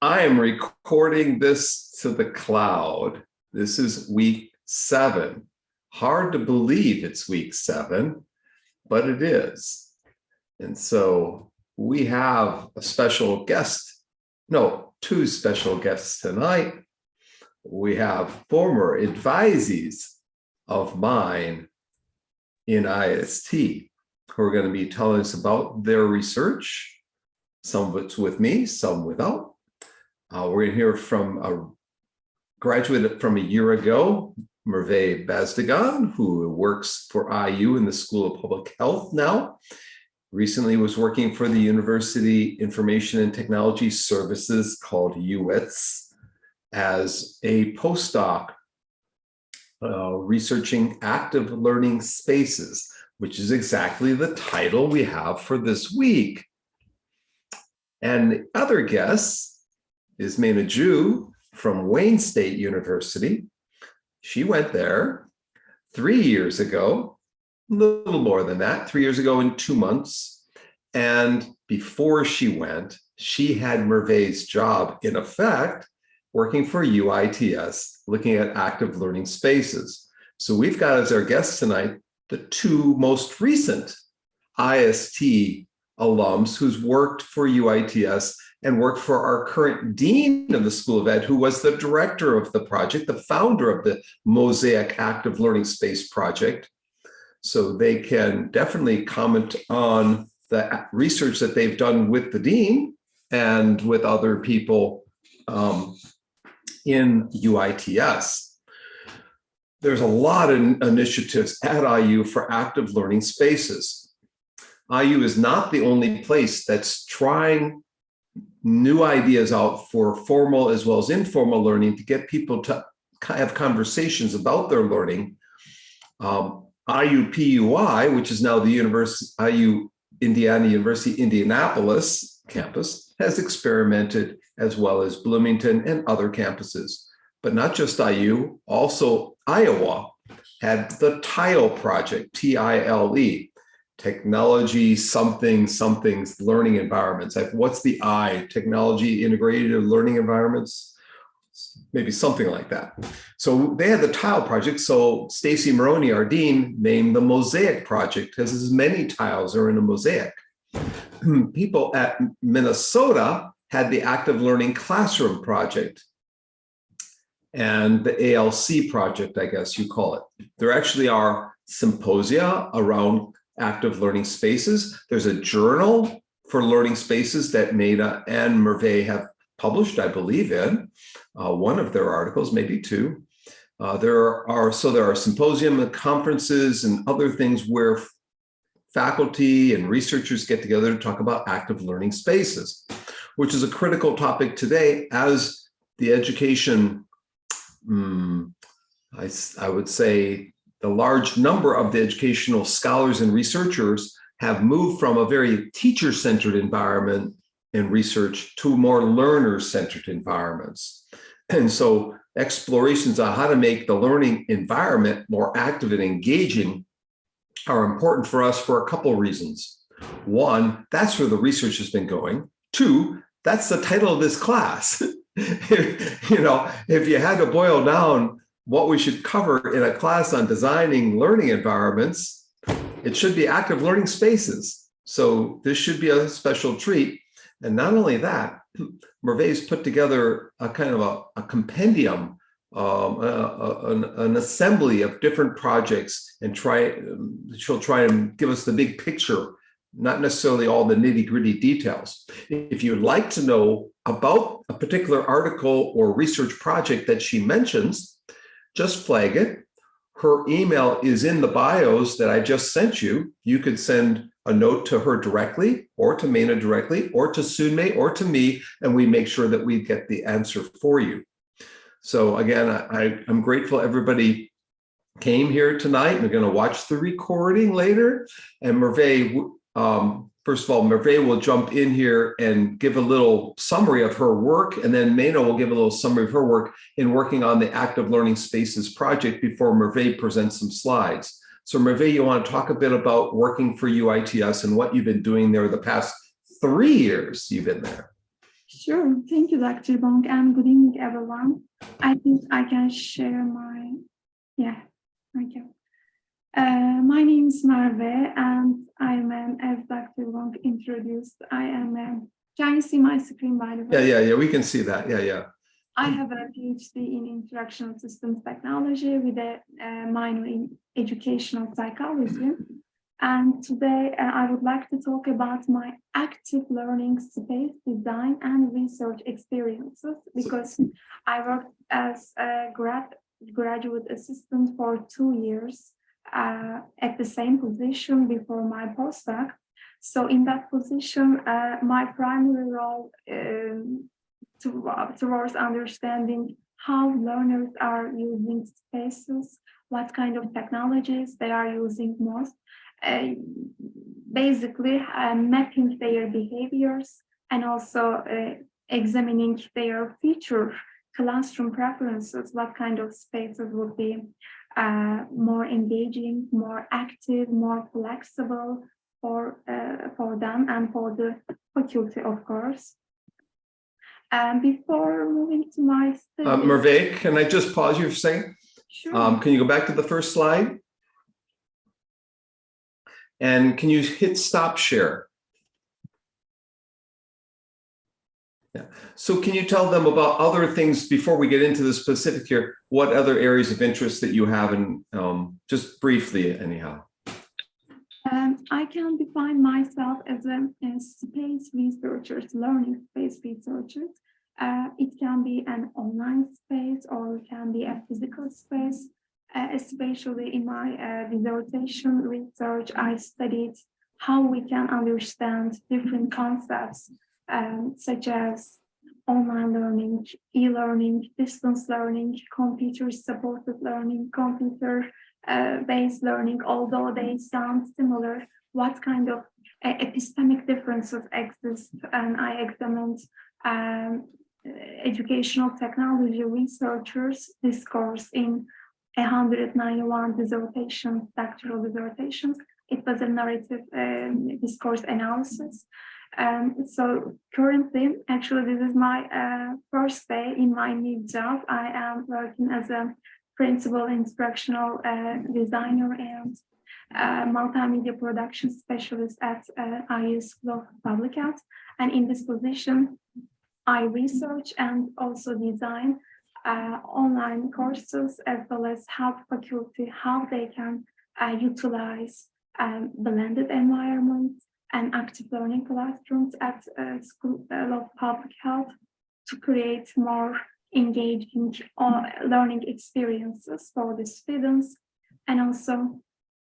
I am recording this to the cloud. This is week 7. Hard to believe it's week 7, but it is. And so we have a special guest, no, 2 special guests tonight. We have former advisees of mine in IST who are going to be telling us about their research. Some of it's with me, some without. We're going to hear from a graduate from a year ago, Merve Basdogan, who works for IU in the School of Public Health now. Recently was working for the University Information and Technology Services, called UITS, as a postdoc researching active learning spaces, which is exactly the title we have for this week. And the other guest is Meina Zhu from Wayne State University. She went there 3 years ago, a little more than that, 3 years ago and 2 months. And before she went, she had Merve's job, in effect, working for UITS, looking at active learning spaces. So we've got as our guests tonight the 2 most recent IST alums who's worked for UITS and worked for our current dean of the School of Ed, who was the director of the project, the founder of the Mosaic Active Learning Space project. So they can definitely comment on the research that they've done with the dean and with other people in UITS. There's a lot of initiatives at IU for active learning spaces. IU is not the only place that's trying new ideas out for formal as well as informal learning to get people to have conversations about their learning. IUPUI, which is now the IU Indiana University Indianapolis campus, has experimented, as well as Bloomington and other campuses. But not just IU, also Iowa had the TILE project, TILE. Technology something's learning environments. What's the I? Technology integrated learning environments, maybe something like that. So they had the TILE project. So Stacy Maroney, our dean, named the Mosaic project because as many tiles are in a mosaic. People at Minnesota had the Active Learning Classroom project and the ALC project, I guess you call it. There actually are symposia around active learning spaces. There's a journal for learning spaces that Meina and Merve have published, I believe, in one of their articles, maybe 2. There are symposium and conferences and other things where faculty and researchers get together to talk about active learning spaces, which is a critical topic today as the education, I would say, the large number of the educational scholars and researchers have moved from a very teacher-centered environment in research to more learner-centered environments. And so explorations on how to make the learning environment more active and engaging are important for us for a couple of reasons. 1, that's where the research has been going. 2, that's the title of this class. If you had to boil down what we should cover in a class on designing learning environments, it should be active learning spaces. So this should be a special treat. And not only that, Merve's put together a kind of a compendium, an assembly of different projects, and she'll try and give us the big picture, not necessarily all the nitty-gritty details. If you'd like to know about a particular article or research project that she mentions, just flag it. Her email is in the bios that I just sent you. You could send a note to her directly, or to Meina directly, or to Sunmei, or to me, and we make sure that we get the answer for you. So again, I'm grateful everybody came here tonight. We're going to watch the recording later. And Merve, first of all, Merve will jump in here and give a little summary of her work, and then Meina will give a little summary of her work in working on the Active Learning Spaces project before Merve presents some slides. So Merve, you want to talk a bit about working for UITS and what you've been doing there the past 3 years you've been there? Sure. Thank you, Dr. Bonk, and good evening, everyone. I think I can share my, yeah, thank you. My name is Merve, and as Dr. Bonk introduced, can you see my screen, by the way? Yeah, we can see that. Yeah. I have a PhD in Instructional Systems Technology with a minor in Educational Psychology. And today I would like to talk about my active learning space design and research experiences, because I worked as a graduate assistant for 2 years at the same position before my postdoc. So in that position, my primary role towards understanding how learners are using spaces, what kind of technologies they are using most, basically mapping their behaviors and also examining their future classroom preferences, what kind of spaces would be more engaging, more active, more flexible for them and for the faculty, of course. Before moving to my study, Merve, can I just pause you for a second? Sure. Can you go back to the first slide? And can you hit stop share? Yeah. So can you tell them about other things before we get into the specific here, what other areas of interest that you have, and just briefly anyhow? I can define myself as a space researcher, learning space researcher. It can be an online space or it can be a physical space. Especially in my dissertation research, I studied how we can understand different concepts such as online learning, e-learning, distance learning, computer-supported learning, computer-based learning. Although they sound similar, what kind of epistemic differences exist? And I examined educational technology researchers' discourse in 191 dissertations, doctoral dissertations. It was a narrative discourse analysis. So currently, actually, this is my first day in my new job. I am working as a principal instructional designer and multimedia production specialist at IU School of Public Health. And in this position, I research and also design online courses, as well as help faculty how they can utilize blended environments and active learning classrooms at School of Public Health to create more engaging learning experiences for the students, and also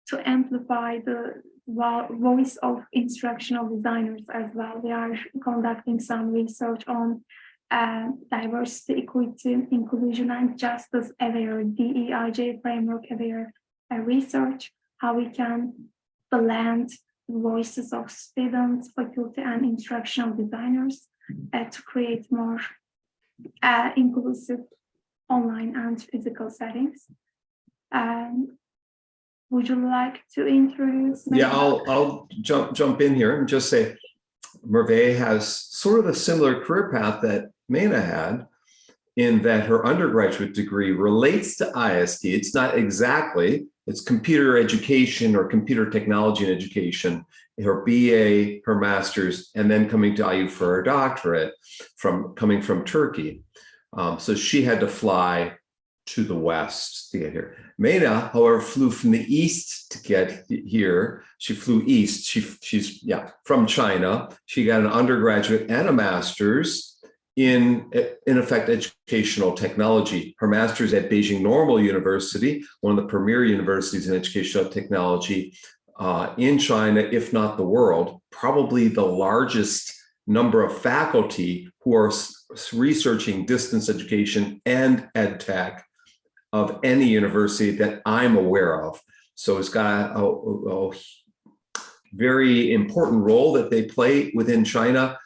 to amplify the voice of instructional designers as well. We are conducting some research on diversity, equity, inclusion, and justice aware, DEIJ framework aware research, how we can blend voices of students, faculty, and instructional designers to create more inclusive online and physical settings. Would you like to introduce? Yeah, I'll jump in here and just say Merve has sort of a similar career path that Meina had, in that her undergraduate degree relates to IST. It's not exactly, it's computer education or computer technology and education. Her BA, her master's, and then coming to IU for her doctorate coming from Turkey. So she had to fly to the west to get here. Meina, however, flew from the east to get here. She flew east. She's from China. She got an undergraduate and a master's in effect, educational technology. Her master's at Beijing Normal University, one of the premier universities in educational technology in China, if not the world, probably the largest number of faculty who are researching distance education and ed tech of any university that I'm aware of. So it's got a very important role that they play within China,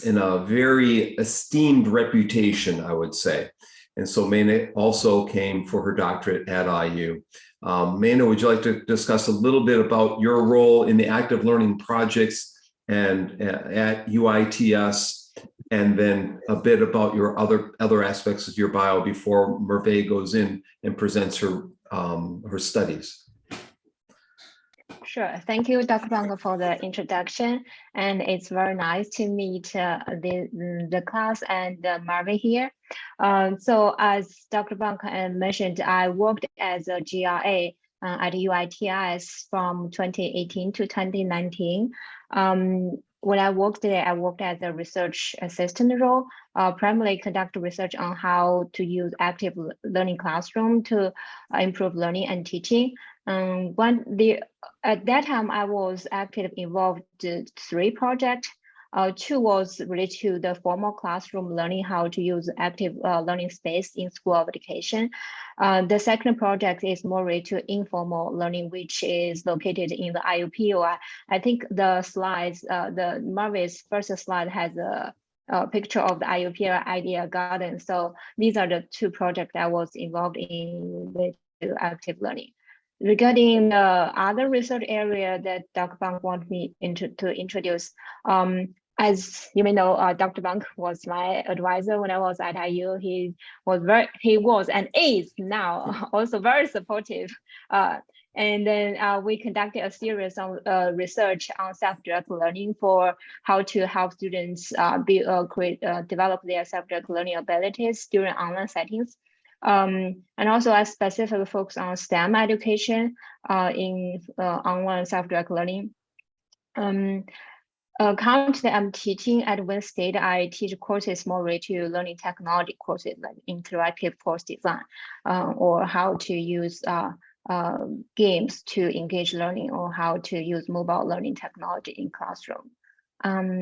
in a very esteemed reputation, I would say. And so Meina also came for her doctorate at IU. Meina, would you like to discuss a little bit about your role in the active learning projects and at UITS and then a bit about your other aspects of your bio before Merve goes in and presents her studies. Sure. Thank you, Dr. Bonk, for the introduction. And it's very nice to meet the class and Merve here. So as Dr. Bonk mentioned, I worked as a GRA at UITS from 2018 to 2019. When I worked there, I worked as a research assistant role, primarily conduct research on how to use active learning classroom to improve learning and teaching. At that time, I was actively involved in 3 projects. 2 was related to the formal classroom learning, how to use active learning space in school of education. The second project is more related to informal learning, which is located in the IUP. Or I think the slides, the Merve's first slide has a picture of the IUP Idea Garden. So these are the 2 projects I was involved in with active learning. Regarding the other research area that Dr. Bonk wanted me to introduce, as you may know, Dr. Bonk was my advisor when I was at IU. He was and is now also very supportive. And then we conducted a series of research on self-directed learning for how to help students develop their self-directed learning abilities during online settings. And also I specifically focus on STEM education in online self-directed learning. Currently, I'm teaching at Wayne State. I teach courses more related to learning technology courses like interactive course design or how to use games to engage learning or how to use mobile learning technology in classroom.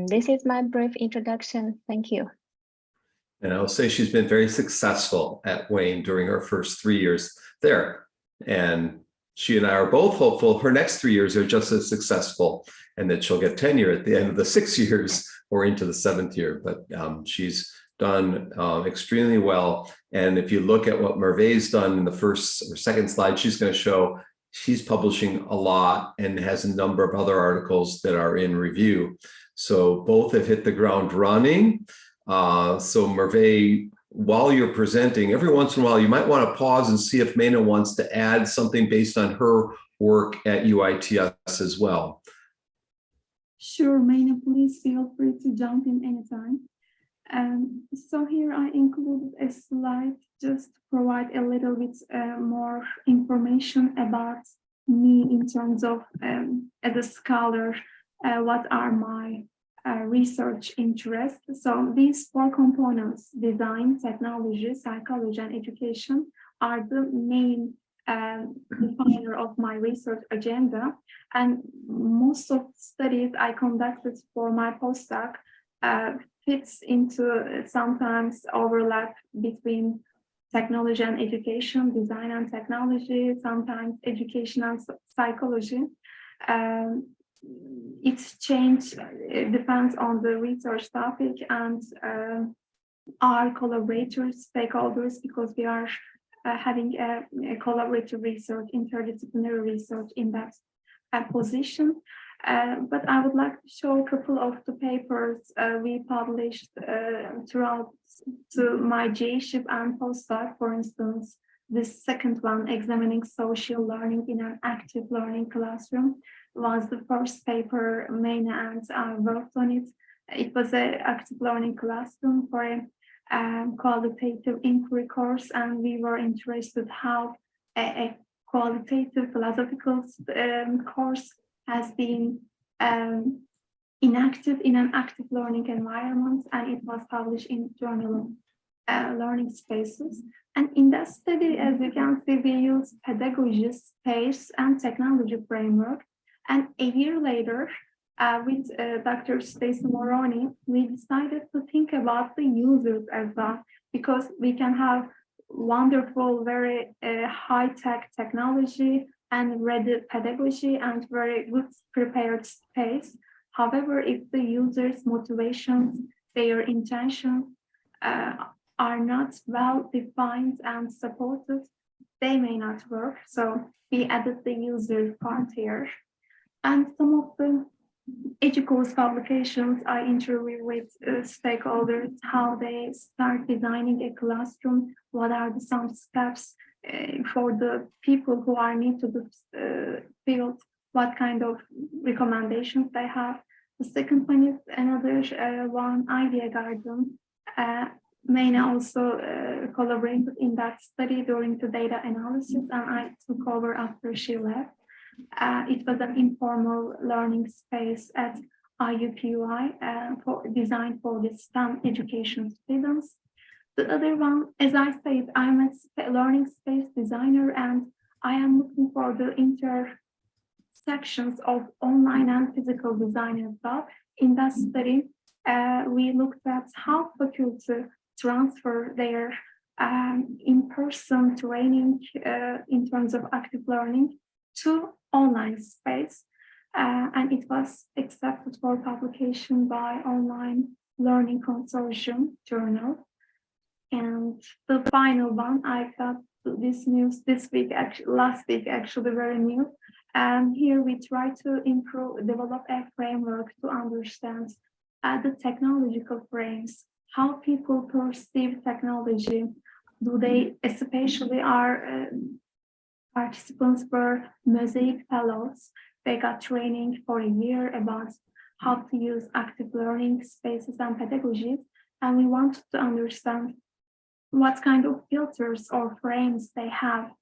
This is my brief introduction. Thank you. And I'll say she's been very successful at Wayne during her first 3 years there. And she and I are both hopeful her next 3 years are just as successful and that she'll get tenure at the end of the 6 years or into the 7th year. But she's done extremely well. And if you look at what Merve's done in the first or second slide, she's going to show she's publishing a lot and has a number of other articles that are in review. So both have hit the ground running. So Merve, while you're presenting, every once in a while, you might want to pause and see if Meina wants to add something based on her work at UITS as well. Sure, Meina, please feel free to jump in anytime. So here I included a slide just to provide a little bit more information about me in terms of, as a scholar, what are my research interests. So these 4 components, design, technology, psychology, and education, are the main definer of my research agenda. And most of the studies I conducted for my postdoc fits into sometimes overlap between technology and education, design and technology, sometimes education and psychology. It's changed, it depends on the research topic and our collaborators, stakeholders, because we are having a collaborative research, interdisciplinary research in that position. But I would like to show a couple of the papers we published throughout to my JShip and postdoc. For instance, this second one, examining social learning in an active learning classroom, was the first paper Meina and I worked on it. It was an active learning classroom for a qualitative inquiry course, and we were interested how a qualitative philosophical course has been inactive in an active learning environment, and it was published in journal Learning Spaces. And in that study, as you can see, we used pedagogy, space, and technology framework. And a year later, with Dr. Stacy Moroney, we decided to think about the users as well, because we can have wonderful, very high-tech technology and ready pedagogy and very good prepared space. However, if the users' motivations, their intentions are not well defined and supported, they may not work. So we added the user part here. And some of the EduCourse publications, I interview with stakeholders how they start designing a classroom, what are some steps for the people who are new to the field, what kind of recommendations they have. The second one is another one, Idea Garden. Meina also collaborated in that study during the data analysis, and I took over after she left. It was an informal learning space at IUPUI designed for the STEM education students. The other one, as I said, I'm a learning space designer, and I am looking for the intersections of online and physical design as well. In that study, we looked at how faculty transfer their in-person training in terms of active learning to online space, and it was accepted for publication by Online Learning Consortium journal. And the final one, I got this news this week, actually last week, actually very new. And here we try to develop a framework to understand the technological frames, how people perceive technology. Do they, especially our participants were Mosaic fellows. They got training for a year about how to use active learning spaces and pedagogies. And we wanted to understand what kind of filters or frames they have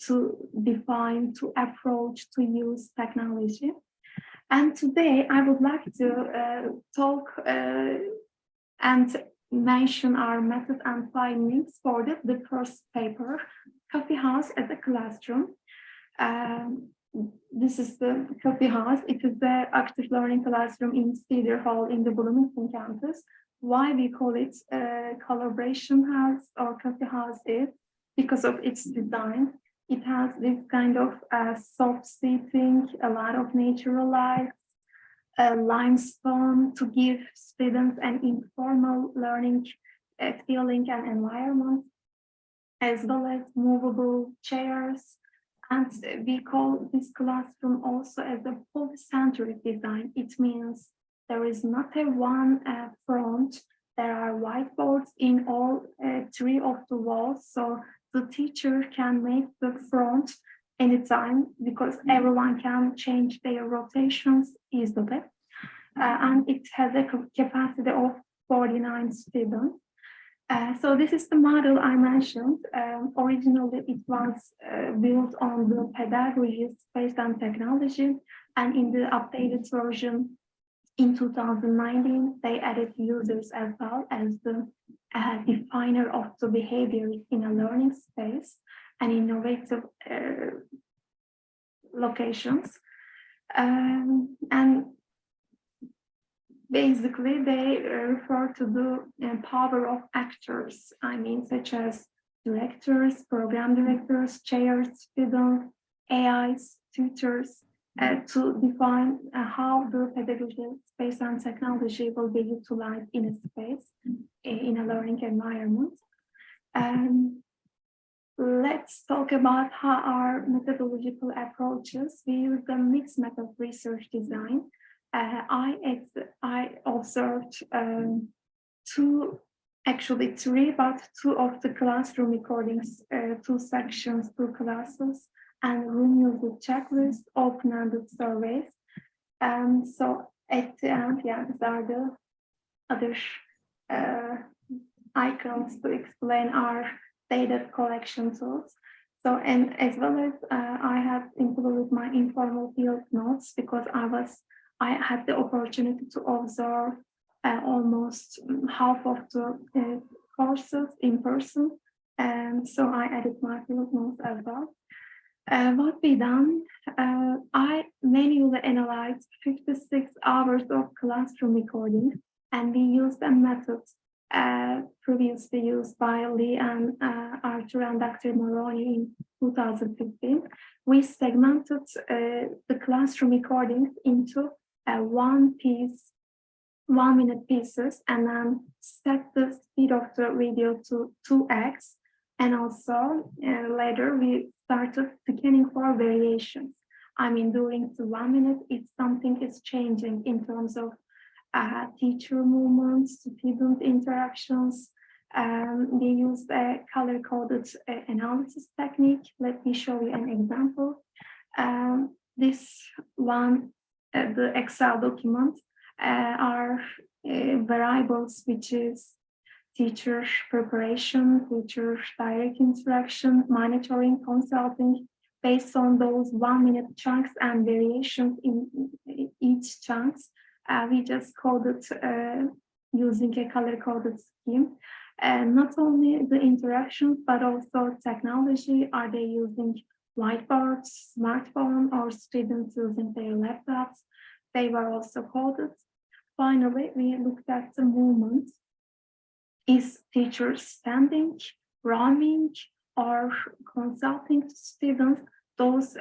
to define, to approach, to use technology. And today I would like to talk and mention our method and findings for the first paper, Coffee House as a Classroom. This is the Coffee House. It is the active learning classroom in Cedar Hall in the Bloomington campus. Why we call it collaboration house or coffee house is because of its design. It has this kind of soft seating, a lot of natural lights, limestone to give students an informal learning feeling and environment, as well as movable chairs. And we call this classroom also as a polycentric design. It means there is not a one front. There are whiteboards in all three of the walls. So the teacher can make the front anytime because everyone can change their rotations easily. And it has a capacity of 49 students. So this is the model I mentioned. Originally, it was built on the pedagogy, space and technology. And in the updated version in 2019, they added users as well as the definer of the behavior in a learning space and innovative locations. And basically, they refer to the power of actors, such as directors, program directors, chairs, students, AIs, tutors, to define how the pedagogy, space, and technology will be utilized in a space, in a learning environment. Let's talk about how our methodological approaches. We use the mixed method research design. I observed three, but two of the classroom recordings, two sections, two classes, and renew the checklist, open-ended surveys. So at the end, these are the other icons to explain our data collection tools. So, and as well as I have included my informal field notes because I had the opportunity to observe almost half of the courses in person, and so I added my field notes as well. What we done, I manually analyzed 56 hours of classroom recording, and we used a method previously used by Lee and Arthur and Dr. Moroni in 2015. We segmented the classroom recordings into 1 minute pieces, and then set the speed of the video to 2x. And also later we started scanning for variations. I mean, during the 1 minute, if something is changing in terms of teacher movements, student interactions. They use a color-coded analysis technique. Let me show you an example. This one, the Excel document, are variables, which is teacher preparation, teacher direct interaction, monitoring, consulting. Based on those 1 minute chunks and variations in each chunks, we just coded using a color-coded scheme. Not only the interactions, but also technology. Are they using whiteboards, smartphone, or students using their laptops? They were also coded. Finally, we looked at the movement. Is teacher standing, running, or consulting students? Those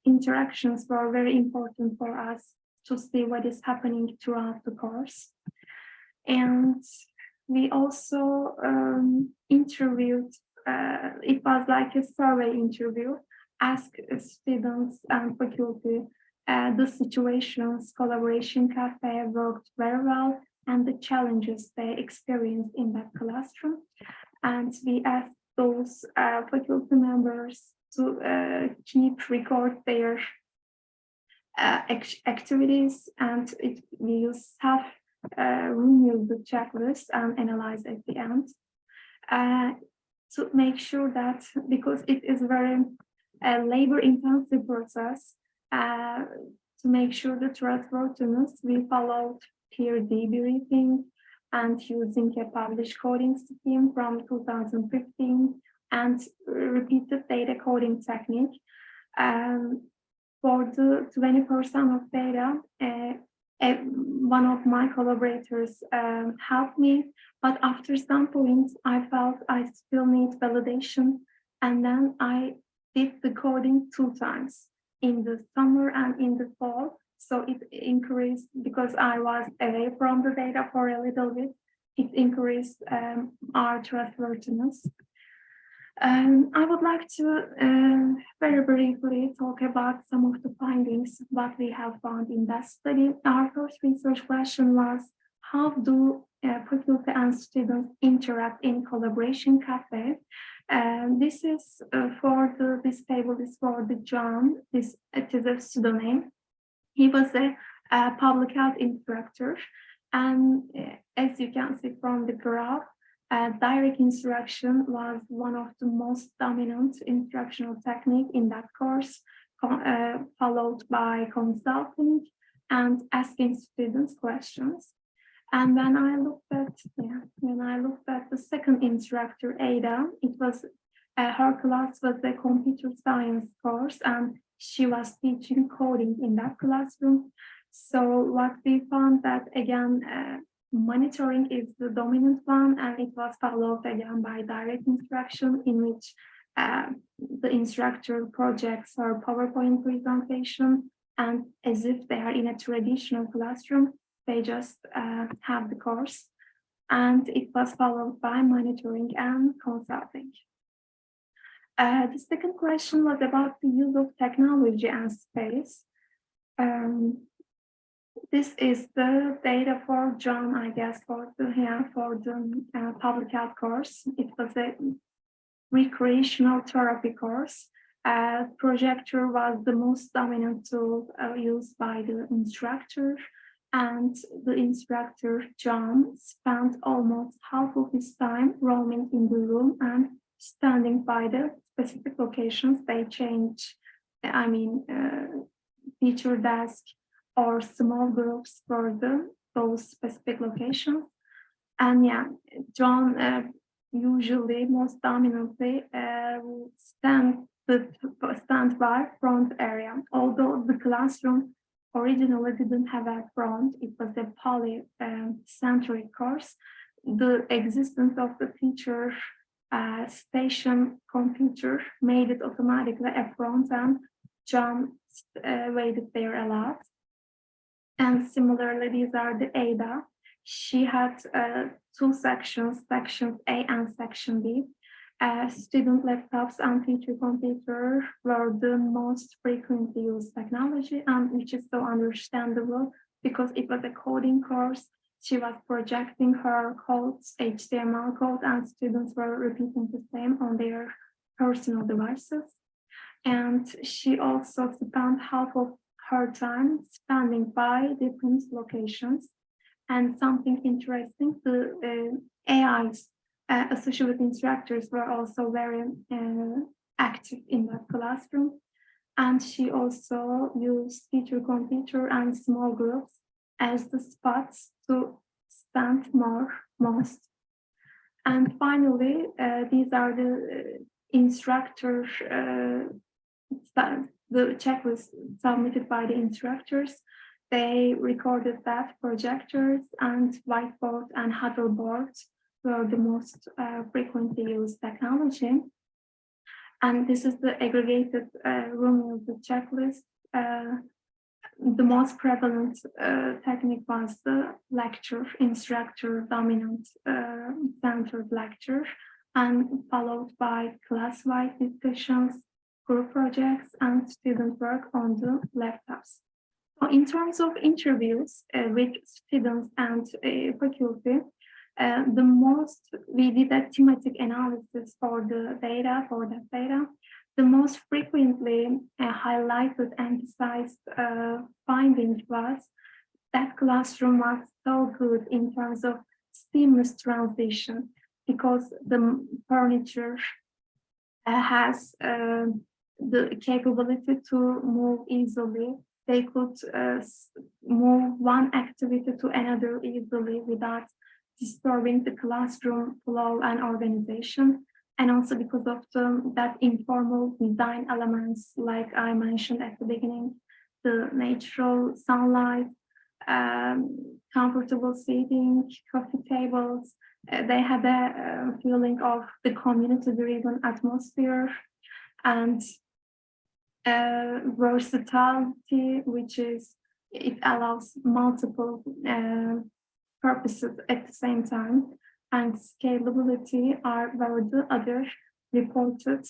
interactions were very important for us to see what is happening throughout the course. And we also interviewed, it was like a survey interview, asked students and faculty the situations collaboration cafe worked very well and the challenges they experienced in that classroom. And we asked those faculty members to keep record their activities, and we use renew the checklist and analyze at the end to make sure that, because it is very labor-intensive process, to make sure the trustworthiness, we followed peer debriefing and using a published coding scheme from 2015 and repeated data coding technique. For the 20% of data, one of my collaborators helped me, but after some points, I felt I still need validation. And then I did the coding 2 times in the summer and in the fall. So it increased, because I was away from the data for a little bit, it increased our trustworthiness. I would like to very briefly talk about some of the findings, what we have found in that study. Our first research question was, how do faculty and students interact in collaboration cafe? This is this table is for the John, it is a pseudonym. He was a public health instructor, and as you can see from the graph, direct instruction was one of the most dominant instructional technique in that course, followed by consulting and asking students questions. And when I looked at the second instructor, Ada, it was her class was a computer science course, and she was teaching coding in that classroom. So what we found that, again, monitoring is the dominant one, and it was followed again by direct instruction, in which the instructor projects her PowerPoint presentation, and as if they are in a traditional classroom, they just have the course. And it was followed by monitoring and consulting. The second question was about the use of technology and space. This is the data for John, I guess, for the public health course. It was a recreational therapy course. Projector was the most dominant tool used by the instructor, and the instructor, John, spent almost half of his time roaming in the room and standing by the specific locations. They change, teacher desk or small groups for those specific locations. And yeah, John usually most dominantly stand by front area. Although the classroom originally didn't have a front, it was a polycentric course. The existence of the teacher station computer made it automatically a front, and John waited there a lot. And similarly, these are the Ada. She had 2 sections, section A and section B. Student laptops and teacher computer were the most frequently used technology, and which is so understandable because it was a coding course. She was projecting her codes, HTML code, and students were repeating the same on their personal devices. And she also spent half of her time spending by different locations. And something interesting, the AIs associated with instructors were also very active in that classroom. And she also used teacher computer and small groups as the spots to spend most. And finally, these are the instructor, the checklist submitted by the instructors. They recorded that projectors and whiteboard and huddle boards were the most frequently used technology. And this is the aggregated room of the checklist. The most prevalent technique was the lecture, instructor dominant centered lecture, and followed by class-wide discussions, group projects, and student work on the laptops. So in terms of interviews with students and faculty, we did a thematic analysis for the data, The most frequently highlighted, emphasized finding was that classroom was so good in terms of seamless transition because the furniture has the capability to move easily. They could move one activity to another easily without disturbing the classroom flow and organization. And also because of that informal design elements, like I mentioned at the beginning, the natural sunlight, comfortable seating, coffee tables, they had a feeling of the community-driven atmosphere and versatility, which is, it allows multiple purposes at the same time. And scalability are the other reported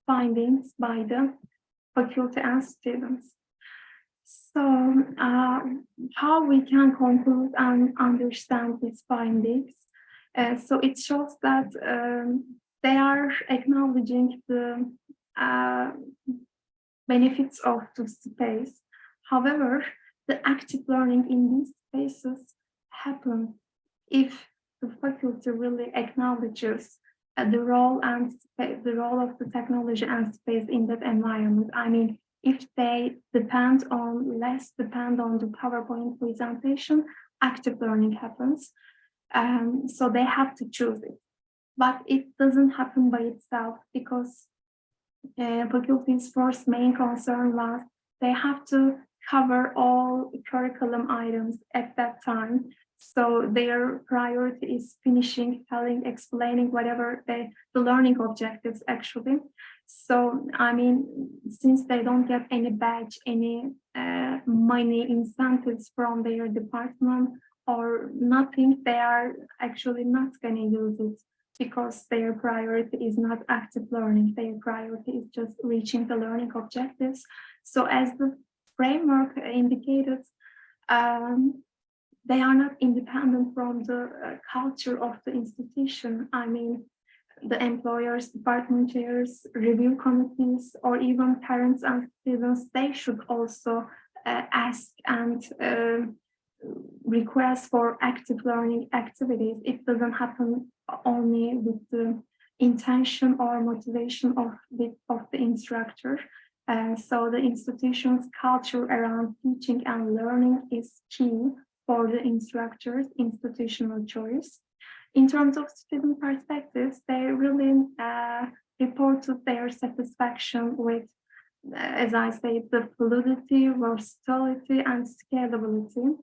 findings by the faculty and students. So how we can conclude and understand these findings? So it shows that they are acknowledging the benefits of the space. However, the active learning in these spaces happens if the faculty really acknowledges the role of the technology and space in that environment. I mean, if they less depend on the PowerPoint presentation, active learning happens. So they have to choose it. But it doesn't happen by itself because faculty's first main concern was they have to cover all curriculum items at that time. So their priority is finishing, explaining whatever the learning objectives actually. So, I mean, since they don't get any badge, any money incentives from their department or nothing, they are actually not going to use it because their priority is not active learning. Their priority is just reaching the learning objectives. So as the framework indicated, they are not independent from the culture of the institution. I mean, the employers, department chairs, review committees, or even parents and students, they should also ask and request for active learning activities. It doesn't happen only with the intention or motivation of the instructor. So the institution's culture around teaching and learning is key for the instructor's institutional choice. In terms of student perspectives, they really reported their satisfaction with, as I say, the fluidity, versatility, and scalability.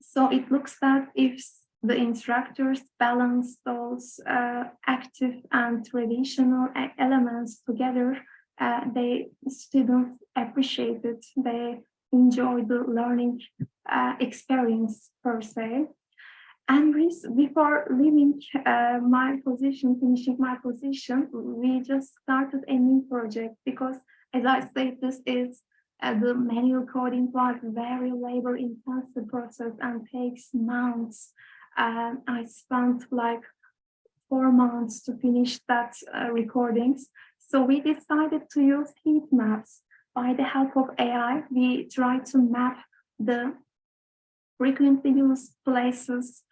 So it looks that if the instructors balance those active and traditional elements together, students appreciate it. They enjoy the learning experience per se. And before leaving my position, finishing my position, we just started a new project because, as I said, this is the manual coding was very labor-intensive process and takes months. I spent like 4 months to finish that recordings. So we decided to use heat maps. By the help of AI, we try to map the frequently used places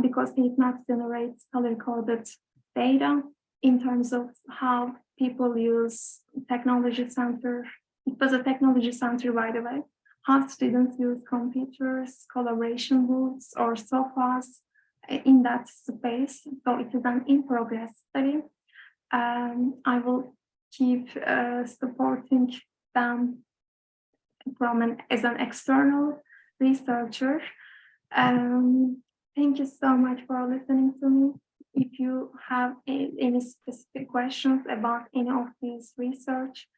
because heat maps generate color-coded data in terms of how people use technology center. It was a technology center, by the way. How students use computers, collaboration booths, or sofas in that space. So it is an in-progress study. I will keep supporting them as an external researcher. Thank you so much for listening to me. If you have any specific questions about any of these research,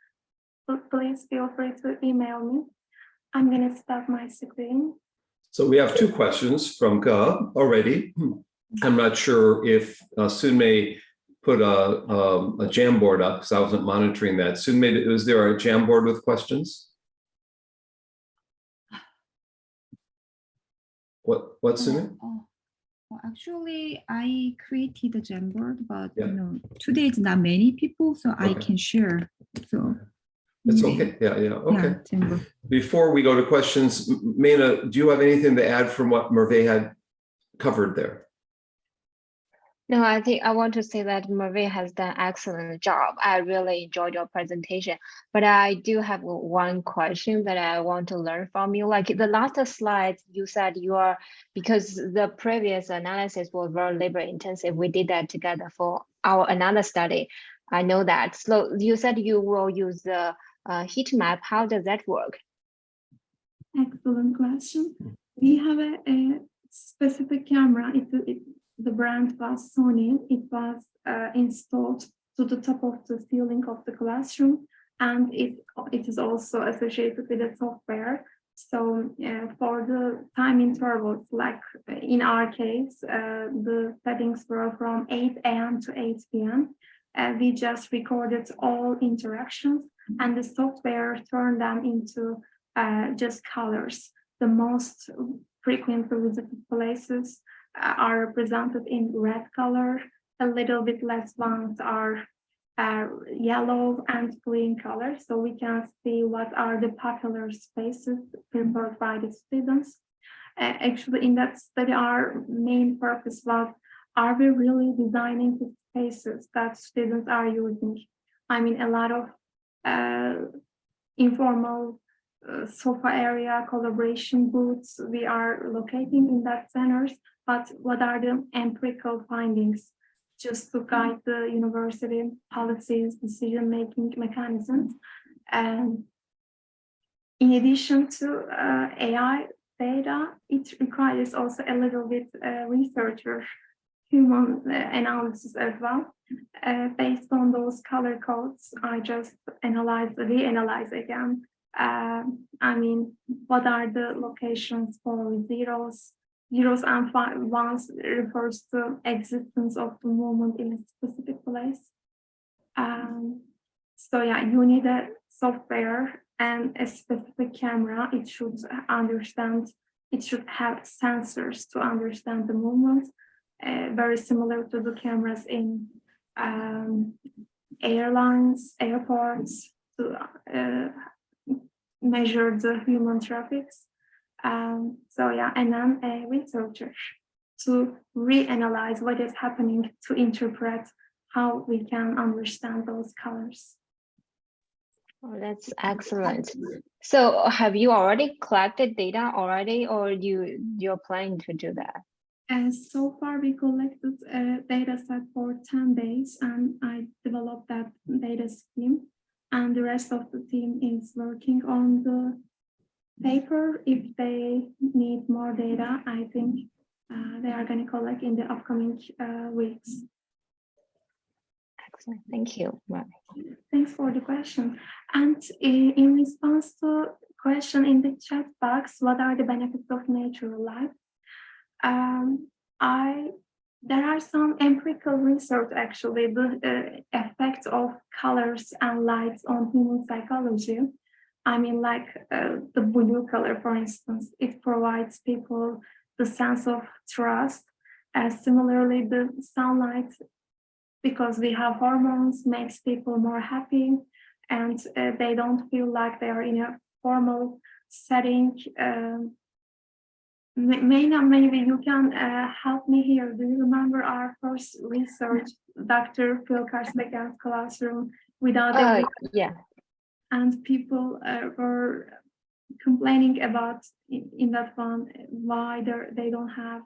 please feel free to email me. I'm going to stop my screen. So we have 2 questions from Ga already. I'm not sure if Sunmei put a Jamboard up because I wasn't monitoring that. Sunmei, is there a Jamboard with questions? What Sunmei? Actually, I created a Jamboard, but Yeah. today it's not many people, so I Okay. can share. So It's okay. Yeah. Okay. yeah, Jamboard. Before we go to questions, Meina, do you have anything to add from what Merve had covered there? No, I think I want to say that Merve has done an excellent job. I really enjoyed your presentation, but I do have one question that I want to learn from you. Like the last slides, you said because the previous analysis was very labor intensive. We did that together for our another study. I know that. So you said you will use the heat map. How does that work? Excellent question. We have a specific camera. The brand was Sony. It was installed to the top of the ceiling of the classroom, and it is also associated with a software. So for the time intervals, like in our case, the settings were from 8 a.m. to 8 p.m. We just recorded all interactions, and the software turned them into just colors. The most frequently visited places are represented in red color. A little bit less ones are yellow and green color. So we can see what are the popular spaces preferred by the students. Actually, in that study, our main purpose was, are we really designing the spaces that students are using? I mean, a lot of informal sofa area, collaboration booths, we are locating in that centers, but what are the empirical findings just to guide the university policies, decision-making mechanisms? And in addition to AI data, it requires also a little bit researcher human analysis as well. Based on those color codes, I just reanalyze again. I mean, what are the locations for zeros? Zeros and ones refers to existence of the movement in a specific place. So yeah, you need a software and a specific camera. It should have sensors to understand the movement, very similar to the cameras in airlines, airports, to measure the human traffics. So yeah, and then a researcher to reanalyze what is happening to interpret how we can understand those colors. Oh, that's excellent. So have you already collected data already, or you're planning to do that? And so far we collected a data set for 10 days and I developed that data scheme, and the rest of the team is working on the paper. If they need more data, I think they are going to collect in the upcoming weeks. Excellent, thank you. Thanks for the question. And in response to question in the chat box, what are the benefits of natural light? There are some empirical research actually, the effect of colors and lights on human psychology. I mean, like the blue color, for instance, it provides people the sense of trust. And similarly, the sunlight, because we have hormones, makes people more happy, and they don't feel like they are in a formal setting. Meina, maybe you can help me here. Do you remember our first research, Dr. Phil Karsbekan's classroom without a Yeah. and people were complaining about in that one why they don't have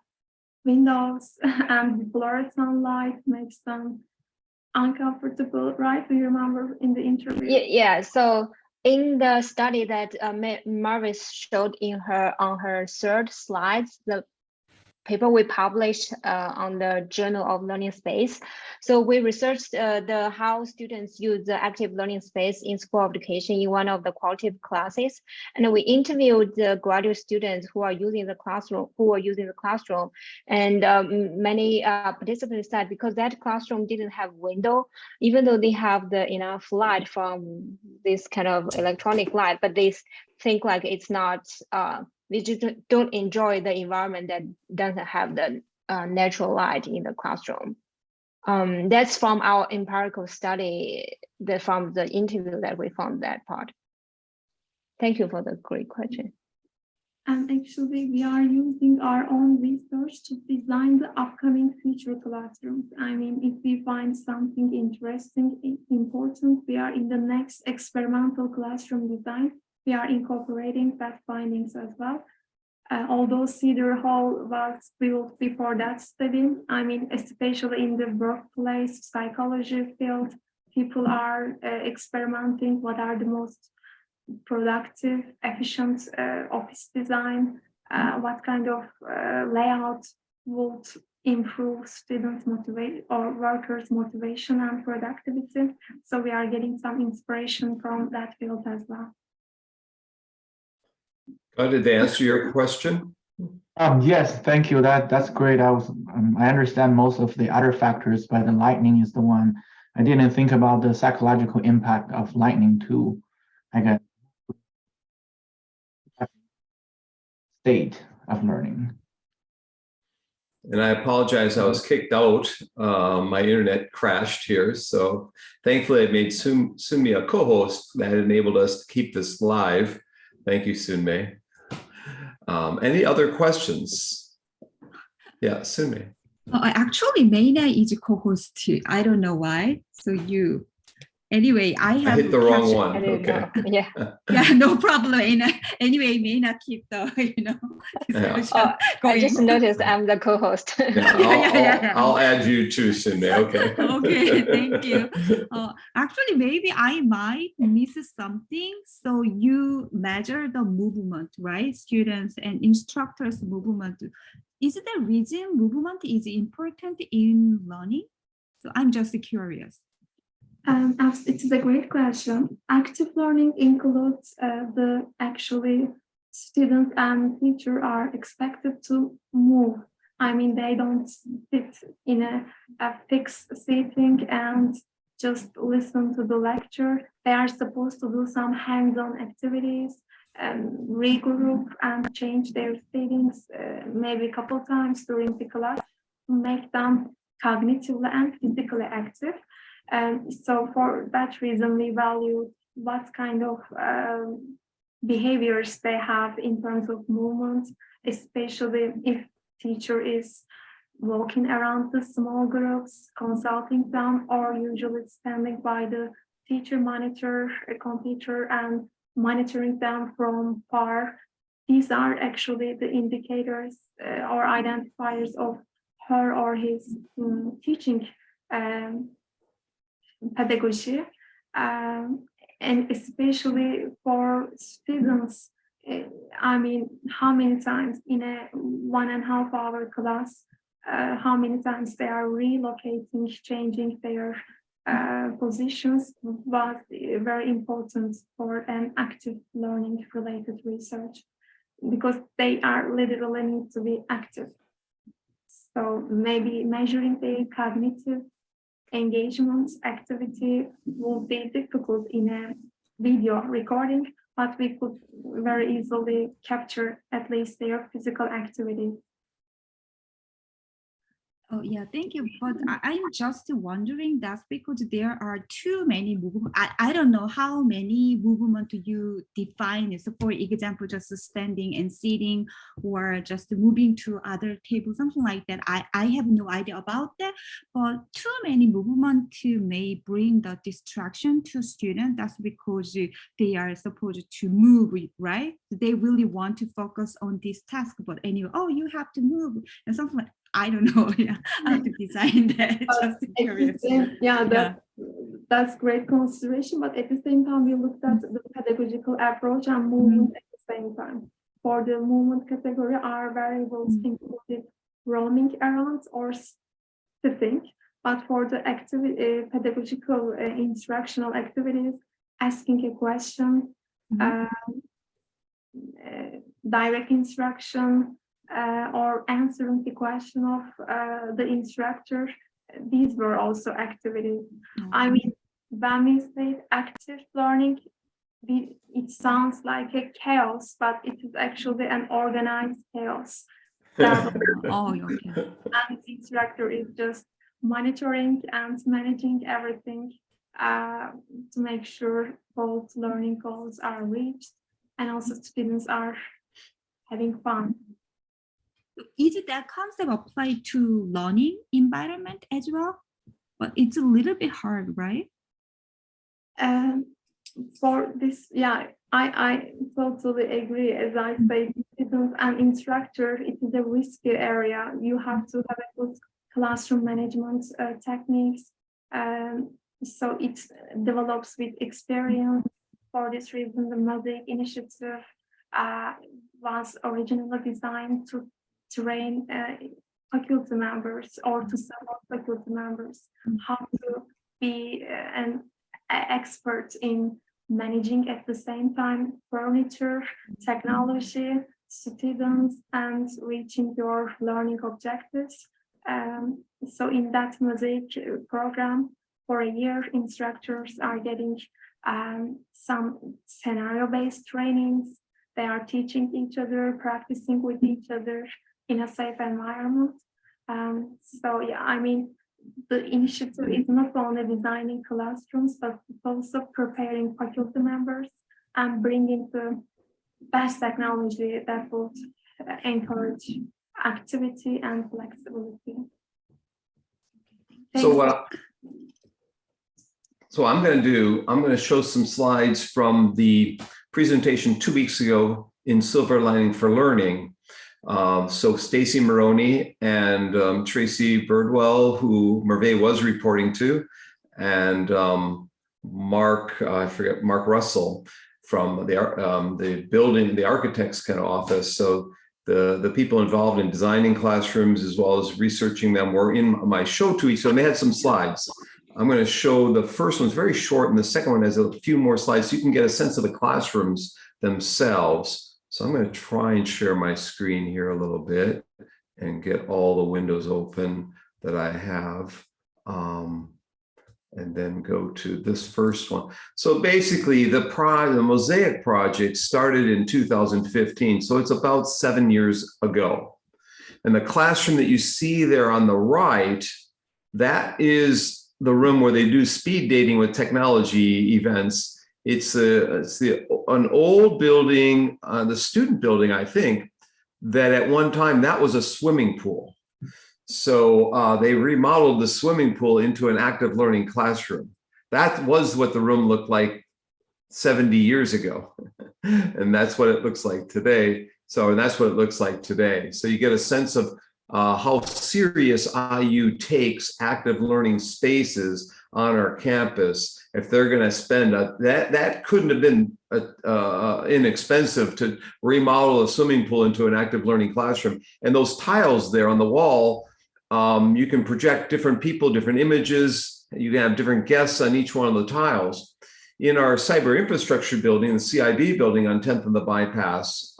windows and blurred sunlight makes them uncomfortable, right? Do you remember in the interview? Yeah. So in the study that Merve showed on her third slides, the paper we published on the Journal of Learning Space. So we researched how students use the active learning space in school education in one of the qualitative classes, and we interviewed the graduate students who are using the classroom, and many participants said because that classroom didn't have window, even though they have the enough light from this kind of electronic light, but they think like it's not. We just don't enjoy the environment that doesn't have the natural light in the classroom. That's from our empirical study, from the interview that we found that part. Thank you for the great question. And actually, we are using our own research to design the upcoming future classrooms. I mean, if we find something interesting, important, we are in the next experimental classroom design. We are incorporating that findings as well. Although Cedar Hall was built before that study, I mean, especially in the workplace psychology field, people are experimenting what are the most productive, efficient office design, what kind of layout would improve students' motivation or workers' motivation and productivity. So we are getting some inspiration from that field as well. Did they answer your question? Yes, thank you. That's great. I understand most of the other factors, but the lightning is the one I didn't think about the psychological impact of lightning too. I guess state of learning. And I apologize, I was kicked out. My internet crashed here. So thankfully I made Sunmi a co-host that enabled us to keep this live. Thank you, Sunmi. Any other questions? Yeah, Sunmi. Actually, Meina is a co-host too. I don't know why. So anyway, I hit the wrong one. I didn't Okay. know. Yeah. Yeah, no problem. Anyway, Meina keep the discussion going. I just noticed I'm the co-host. Yeah, I'll add you too, Sunmi. Okay. Okay, thank you. Actually, maybe I might miss something. So you measure the movement, right? Students and instructors' movement. Is the reason movement is important in learning? So I'm just curious. It's a great question. Active learning includes the actually students and teacher are expected to move. I mean, they don't sit in a fixed seating and just listen to the lecture. They are supposed to do some hands-on activities, regroup and change their settings maybe a couple times during the class to make them cognitively and physically active. So for that reason, we value what kind of behaviors they have in terms of movement, especially if teacher is walking around the small groups, consulting them, or usually standing by the teacher monitor, a computer, and monitoring them from far. These are actually the indicators or identifiers of her or his teaching pedagogy, and especially for students. I mean, how many times in a 1.5 hour class, how many times they are relocating, changing their positions was very important for an active learning related research, because they are literally need to be active. So maybe measuring the cognitive engagement activity will be difficult in a video recording, but we could very easily capture at least their physical activity. Oh, yeah, thank you. But I'm just wondering, that's because there are too many movements. I don't know how many movements you define. So for example, just standing and sitting or just moving to other tables, something like that. I have no idea about that, but too many movements may bring the distraction to students. That's because they are supposed to move, right? They really want to focus on this task, but anyway, oh, you have to move and something like I don't know. Yeah, I have to design that. Just curious. That's great consideration. But at the same time, we looked at the pedagogical approach and movement at the same time. For the movement category, our variables included roaming around or sitting. But for the activity, pedagogical instructional activities, asking a question, direct instruction, or answering the question of the instructor, these were also activities. I mean, when we say active learning, it sounds like a chaos, but it is actually an organized chaos. And the instructor is just monitoring and managing everything to make sure both learning goals are reached and also students are having fun. Is that concept applied to learning environment as well? But it's a little bit hard, right? For this, yeah, I totally agree. As I say, students and instructor, it is a risky area. You have to have a good classroom management techniques. So it develops with experience. For this reason, the Mosaic initiative was originally designed to train faculty members or to support faculty members how to be an expert in managing at the same time furniture, technology, students, and reaching your learning objectives. So in that Mosaic program, for a year, instructors are getting some scenario-based trainings. They are teaching each other, practicing with each other in a safe environment. So yeah, I mean, the initiative is not only designing classrooms, but also preparing faculty members and bringing the best technology that would encourage activity and flexibility. So I'm going to show some slides from the presentation 2 weeks ago in Silver Lining for Learning. So Stacy Maroney and Tracy Birdwell, who Merve was reporting to, and Mark Russell from the building, the architect's kind of office. So the people involved in designing classrooms as well as researching them were in my show 2 weeks ago, and they had some slides. I'm going to show the first one's very short, and the second one has a few more slides so you can get a sense of the classrooms themselves. So I'm going to try and share my screen here a little bit and get all the windows open that I have. And then go to this first one. So basically the Mosaic project started in 2015. So it's about 7 years ago. And the classroom that you see there on the right, that is the room where they do speed dating with technology events. It's an old building, the student building, I think, that at one time that was a swimming pool. So they remodeled the swimming pool into an active learning classroom. That was what the room looked like 70 years ago. And that's what it looks like today. So that's what it looks like today. So you get a sense of how serious IU takes active learning spaces on our campus. If they're going to spend that couldn't have been inexpensive to remodel a swimming pool into an active learning classroom. And those tiles there on the wall, you can project different people, different images. You can have different guests on each one of the tiles. In our cyber infrastructure building, the CIB building on 10th and the Bypass,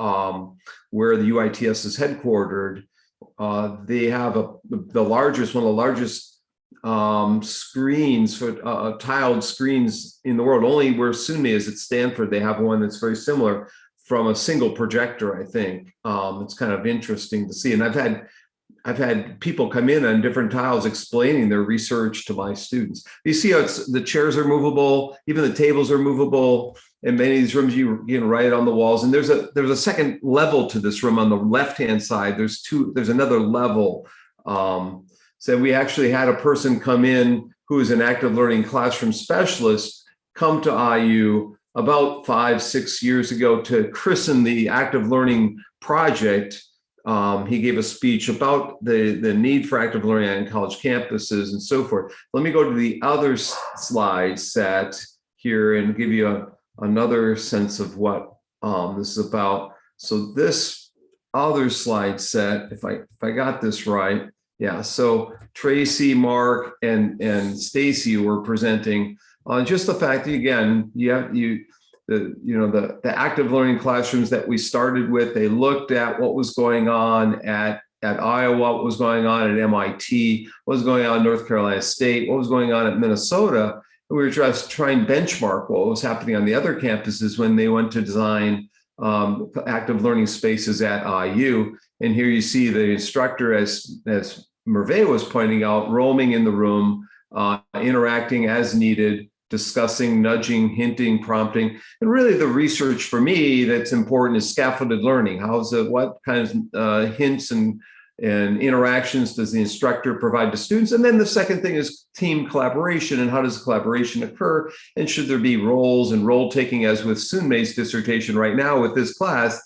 where the UITS is headquartered, They have the largest, one of the largest screens for tiled screens in the world. Only where SUNY is at Stanford, they have one that's very similar from a single projector, I think. It's kind of interesting to see. And I've had people come in on different tiles explaining their research to my students. You see how the chairs are movable, even the tables are movable. In many of these rooms, you can write it on the walls. And there's a second level to this room on the left-hand side. There's another level. So we actually had a person come in who is an active learning classroom specialist come to IU about 5-6 years ago to christen the active learning project. He gave a speech about the need for active learning on college campuses and so forth. Let me go to the other slide set here and give you another sense of what this is about. So this other slide set, if I got this right, yeah. So Tracy, Mark, and Stacy were presenting on just the fact that, again, the active learning classrooms that we started with, they looked at what was going on at Iowa, what was going on at MIT, what was going on at North Carolina State, what was going on at Minnesota. And we were just trying to benchmark what was happening on the other campuses when they went to design active learning spaces at IU. And here you see the instructor, as Merve was pointing out, roaming in the room, interacting as needed, discussing, nudging, hinting, prompting. And really the research for me that's important is scaffolded learning. What kinds of hints and interactions does the instructor provide to students? And then the second thing is team collaboration, and how does collaboration occur? And should there be roles and role taking, as with Sunmei's dissertation right now with this class?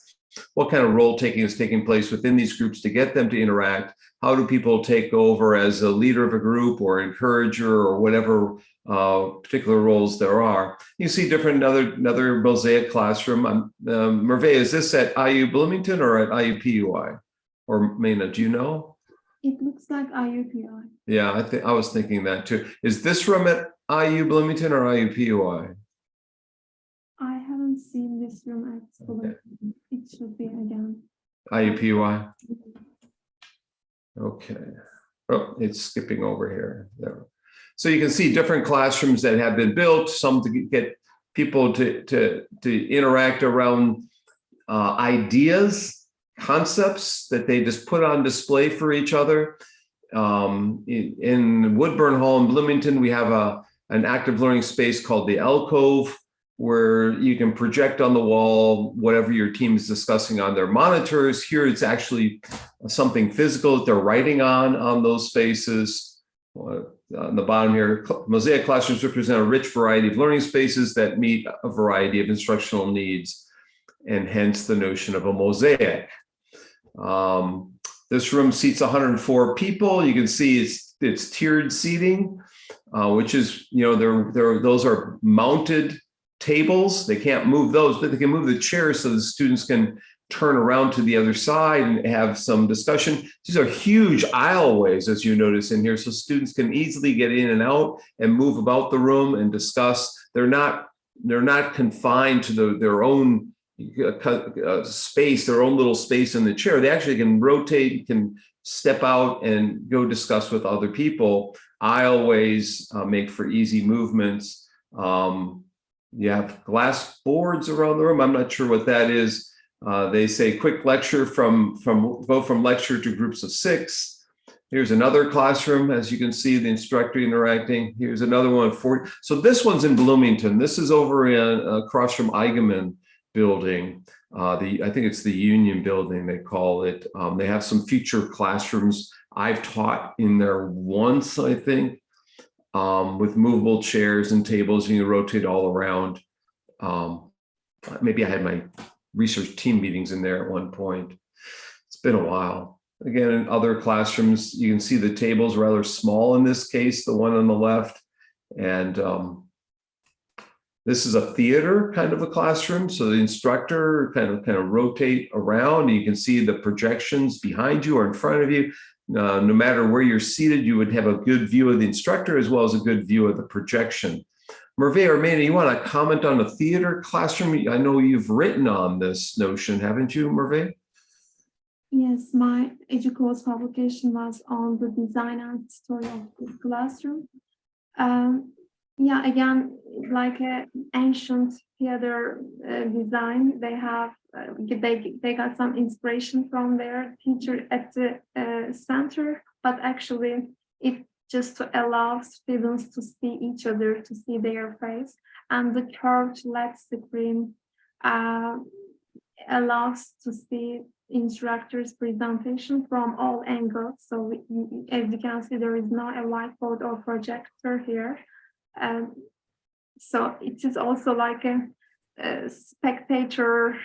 What kind of role taking is taking place within these groups to get them to interact? How do people take over as a leader of a group or encourager or whatever particular roles there are? You see another Mosaic classroom. Merve, is this at IU Bloomington or at IUPUI? Or Meina, do you know? It looks like IUPUI. Yeah, I was thinking that too. Is this room at IU Bloomington or IUPUI? I haven't seen this room at Bloomington. It should be again. IUPUI. Okay. Oh, it's skipping over here. There. So you can see different classrooms that have been built, some to get people to interact around ideas, concepts that they just put on display for each other. In Woodburn Hall in Bloomington, we have an active learning space called the Alcove, where you can project on the wall whatever your team is discussing on their monitors. Here it's actually something physical that they're writing on those spaces. On the bottom here, Mosaic classrooms represent a rich variety of learning spaces that meet a variety of instructional needs, and hence the notion of a mosaic. This room seats 104 people. You can see it's tiered seating, which is, those are mounted tables. They can't move those, but they can move the chairs so the students can turn around to the other side and have some discussion. These are huge aisleways, as you notice in here, so students can easily get in and out and move about the room and discuss. They're not confined to their own space, their own little space in the chair. They actually can rotate, can step out and go discuss with other people. Aisleways make for easy movements. You have glass boards around the room. I'm not sure what that is. They say quick lecture go from lecture to groups of 6. Here's another classroom, as you can see, the instructor interacting. Here's another one, 40. So this one's in Bloomington. This is over across from Eigenmann building. I think it's the Union building, they call it. They have some future classrooms. I've taught in there once, I think, with movable chairs and tables. You can rotate all around. Maybe I had my research team meetings in there at one point. It's been a while. Again, in other classrooms, you can see the tables rather small in this case, the one on the left. And this is a theater kind of a classroom. So the instructor kind of rotate around. You can see the projections behind you or in front of you. No matter where you're seated, you would have a good view of the instructor as well as a good view of the projection. Merve or Meina, you want to comment on a theater classroom? I know you've written on this notion, haven't you, Merve? Yes, my EduCourse publication was on the design and story of the classroom. Yeah, again, like an ancient theater design, they have they got some inspiration from their teacher at the center, but actually it just to allow students to see each other, to see their face, and the curved LED screen allows to see instructor's presentation from all angles. So as you can see, there is not a whiteboard or projector here. So it is also like a spectator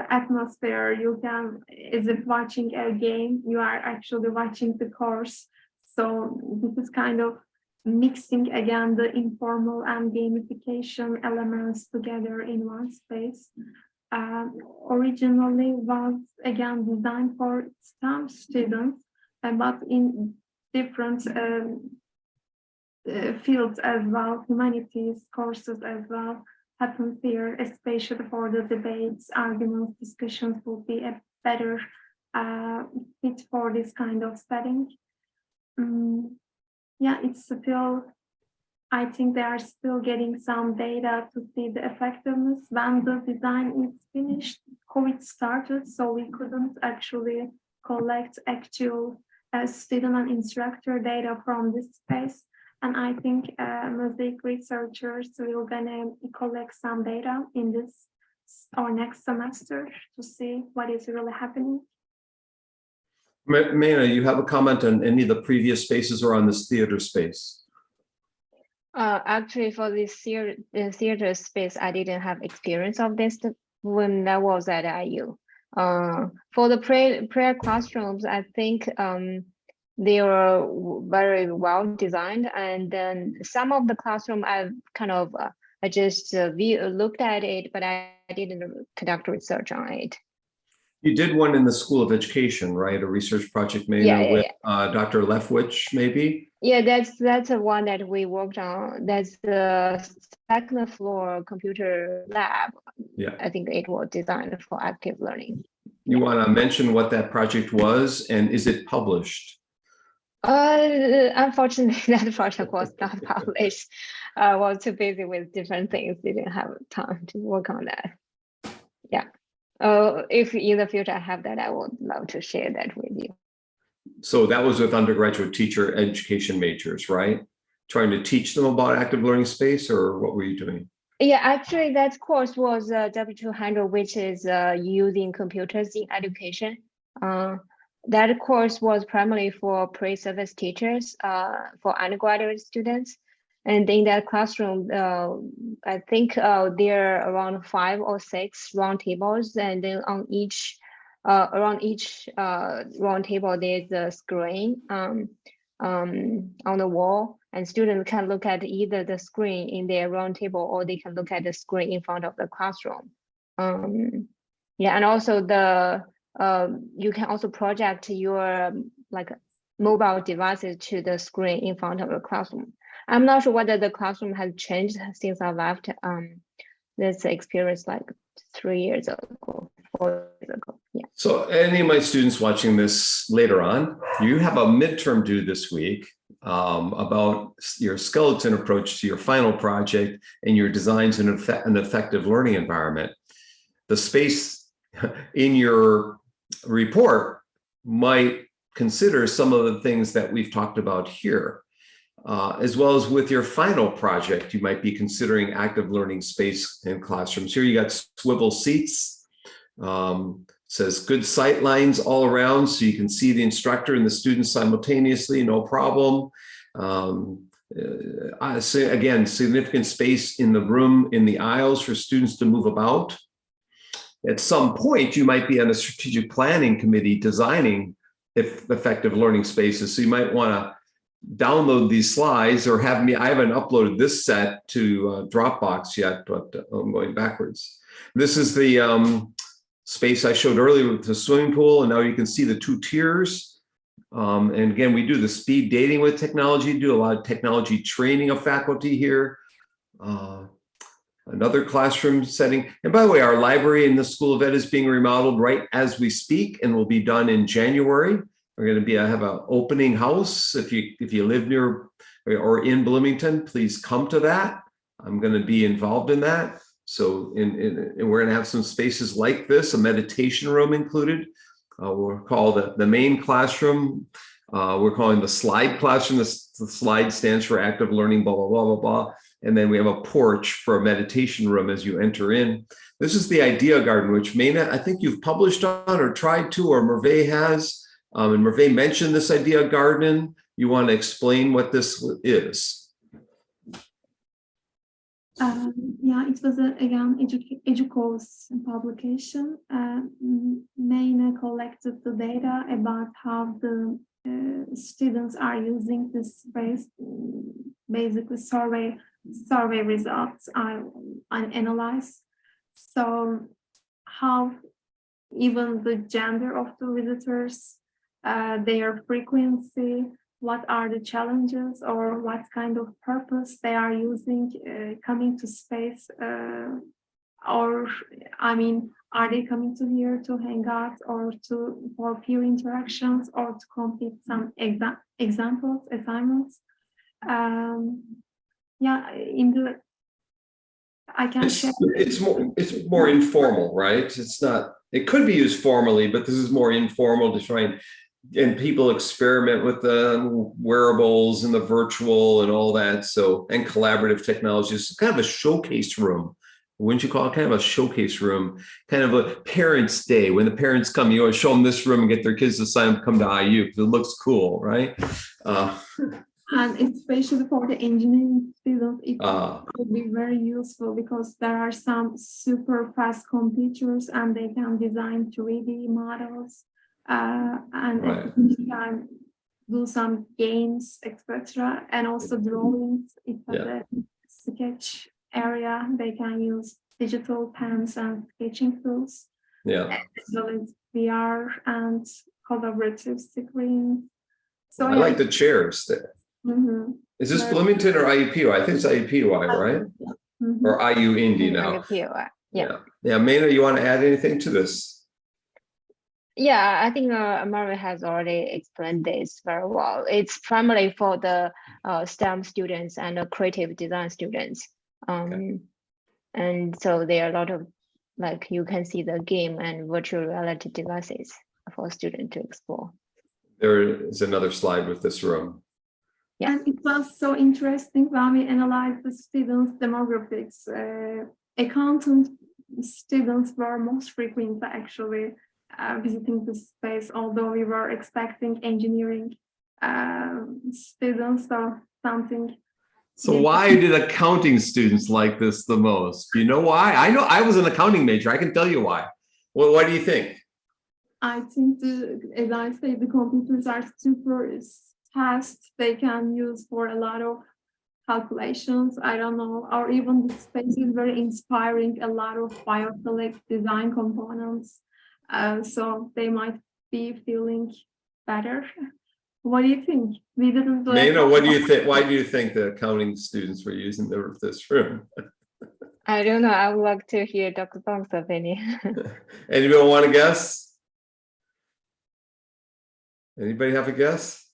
atmosphere. You can, as if watching a game, you are actually watching the course. So this is kind of mixing again the informal and gamification elements together in one space. Originally was again designed for STEM students, but in different fields as well, humanities courses as well happens here, especially for the debates, arguments, discussions will be a better fit for this kind of setting. Yeah, it's still, I think they are still getting some data to see the effectiveness. When the design is finished, COVID started, so we couldn't actually collect actual student and instructor data from this space. And I think Mosaic researchers will gonna collect some data in this or next semester to see what is really happening. Meina, you have a comment on any of the previous spaces or on this theater space? Actually, for this theater space, I didn't have experience of this when I was at IU. For the prayer classrooms, I think they were very well designed, and then some of the classroom I kind of I just looked at it, but I didn't conduct research on it. You did one in the School of Education, right? A research project, Meina, with Dr. Lefwich, maybe? Yeah, that's the one that we worked on. That's the second floor computer lab. Yeah. I think it was designed for active learning. You want to mention what that project was, and is it published? Unfortunately, that project was not published. I was too busy with different things, didn't have time to work on that. Yeah. If in the future I have that, I would love to share that with you. So that was with undergraduate teacher education majors, right? Trying to teach them about active learning space, or what were you doing? Yeah, actually that course was W200, which is using computers in education. That course was primarily for pre-service teachers, for undergraduate students. And in that classroom, I think there are around 5 or 6 round tables, and then on each around each round table there's a screen on the wall, and students can look at either the screen in their round table, or they can look at the screen in front of the classroom. Yeah, and also the you can also project your like mobile devices to the screen in front of the classroom. I'm not sure whether the classroom has changed since I left. This experience like 3 years ago, 4 years ago. Yeah. So any of my students watching this later on, you have a midterm due this week about your skeleton approach to your final project and your designs in an effective learning environment. The space in your report might consider some of the things that we've talked about here. As well as with your final project, you might be considering active learning space in classrooms. Here you got swivel seats. Says good sight lines all around, so you can see the instructor and the students simultaneously, no problem. Again, significant space in the room, in the aisles for students to move about. At some point, you might be on a strategic planning committee designing effective learning spaces, so you might want to download these slides or have me. I haven't uploaded this set to Dropbox yet, but I'm going backwards. This is the space I showed earlier with the swimming pool, and now you can see the 2 tiers. And again, we do the speed dating with technology, do a lot of technology training of faculty here. another classroom setting. And by the way, our library in the School of Ed is being remodeled right as we speak and will be done in January. We're going to have an opening house. If you live near or in Bloomington, please come to that. I'm going to be involved in that. So and we're going to have some spaces like this, a meditation room included. We'll call the main classroom. We're calling the slide classroom. The slide stands for active learning, blah, blah, blah, blah, blah. And then we have a porch for a meditation room as you enter in. This is the idea garden, which Meina, I think you've published on or tried to, or Merve has. And Merve mentioned this idea garden. You want to explain what this is? Yeah, it was again EDUCAUSE publication. Meina collected the data about how the students are using this space. Basically, survey results I analyzed. So how even the gender of the visitors, their frequency, what are the challenges or what kind of purpose they are using coming to space, or I mean, are they coming to here to hang out or for peer interactions or to complete some examples, assignments? Yeah, I can share. It's more informal, right? It's not. It could be used formally, but this is more informal to try and people experiment with the wearables and the virtual and all that. So, and collaborative technologies, kind of a showcase room. Wouldn't you call it kind of a showcase room, kind of a parents' day when the parents come, you always show them this room and get their kids to sign up, come to IU because it looks cool, right? And especially for the engineering students, it would be very useful because there are some super fast computers and they can design 3D models and Right. at the same time do some games, etc. And also drawings. It has a sketch area. They can use digital pens and sketching tools. Yeah. As well as VR and collaborative screens. So I like the chairs there. Mm-hmm. Is this Bloomington or IUPUI? I think it's IUPUI, right? Mm-hmm. Or IU Indy now. Yeah. Meina, you want to add anything to this? Yeah, I think Merve has already explained this very well. It's primarily for the STEM students and creative design students. And so there are a lot of, like, you can see the game and virtual reality devices for students to explore. There is another slide with this room. Yeah. And it was so interesting when we analyzed the students' demographics. Accountant students were most frequent actually visiting the space, although we were expecting engineering students or something. So why did accounting students like this the most? Do you know why? I know I was an accounting major. I can tell you why. Well, what do you think? I think, as I say, the computers are super fast. They can use for a lot of calculations. I don't know, or even the space is very inspiring. A lot of biophilic design components. So they might be feeling better. What do you think? We didn't. Meina, what do you think? Why do you think the accounting students were using this room? I don't know. I would like to hear Dr. Bonk's opinion. Anybody want to guess? Anybody have a guess?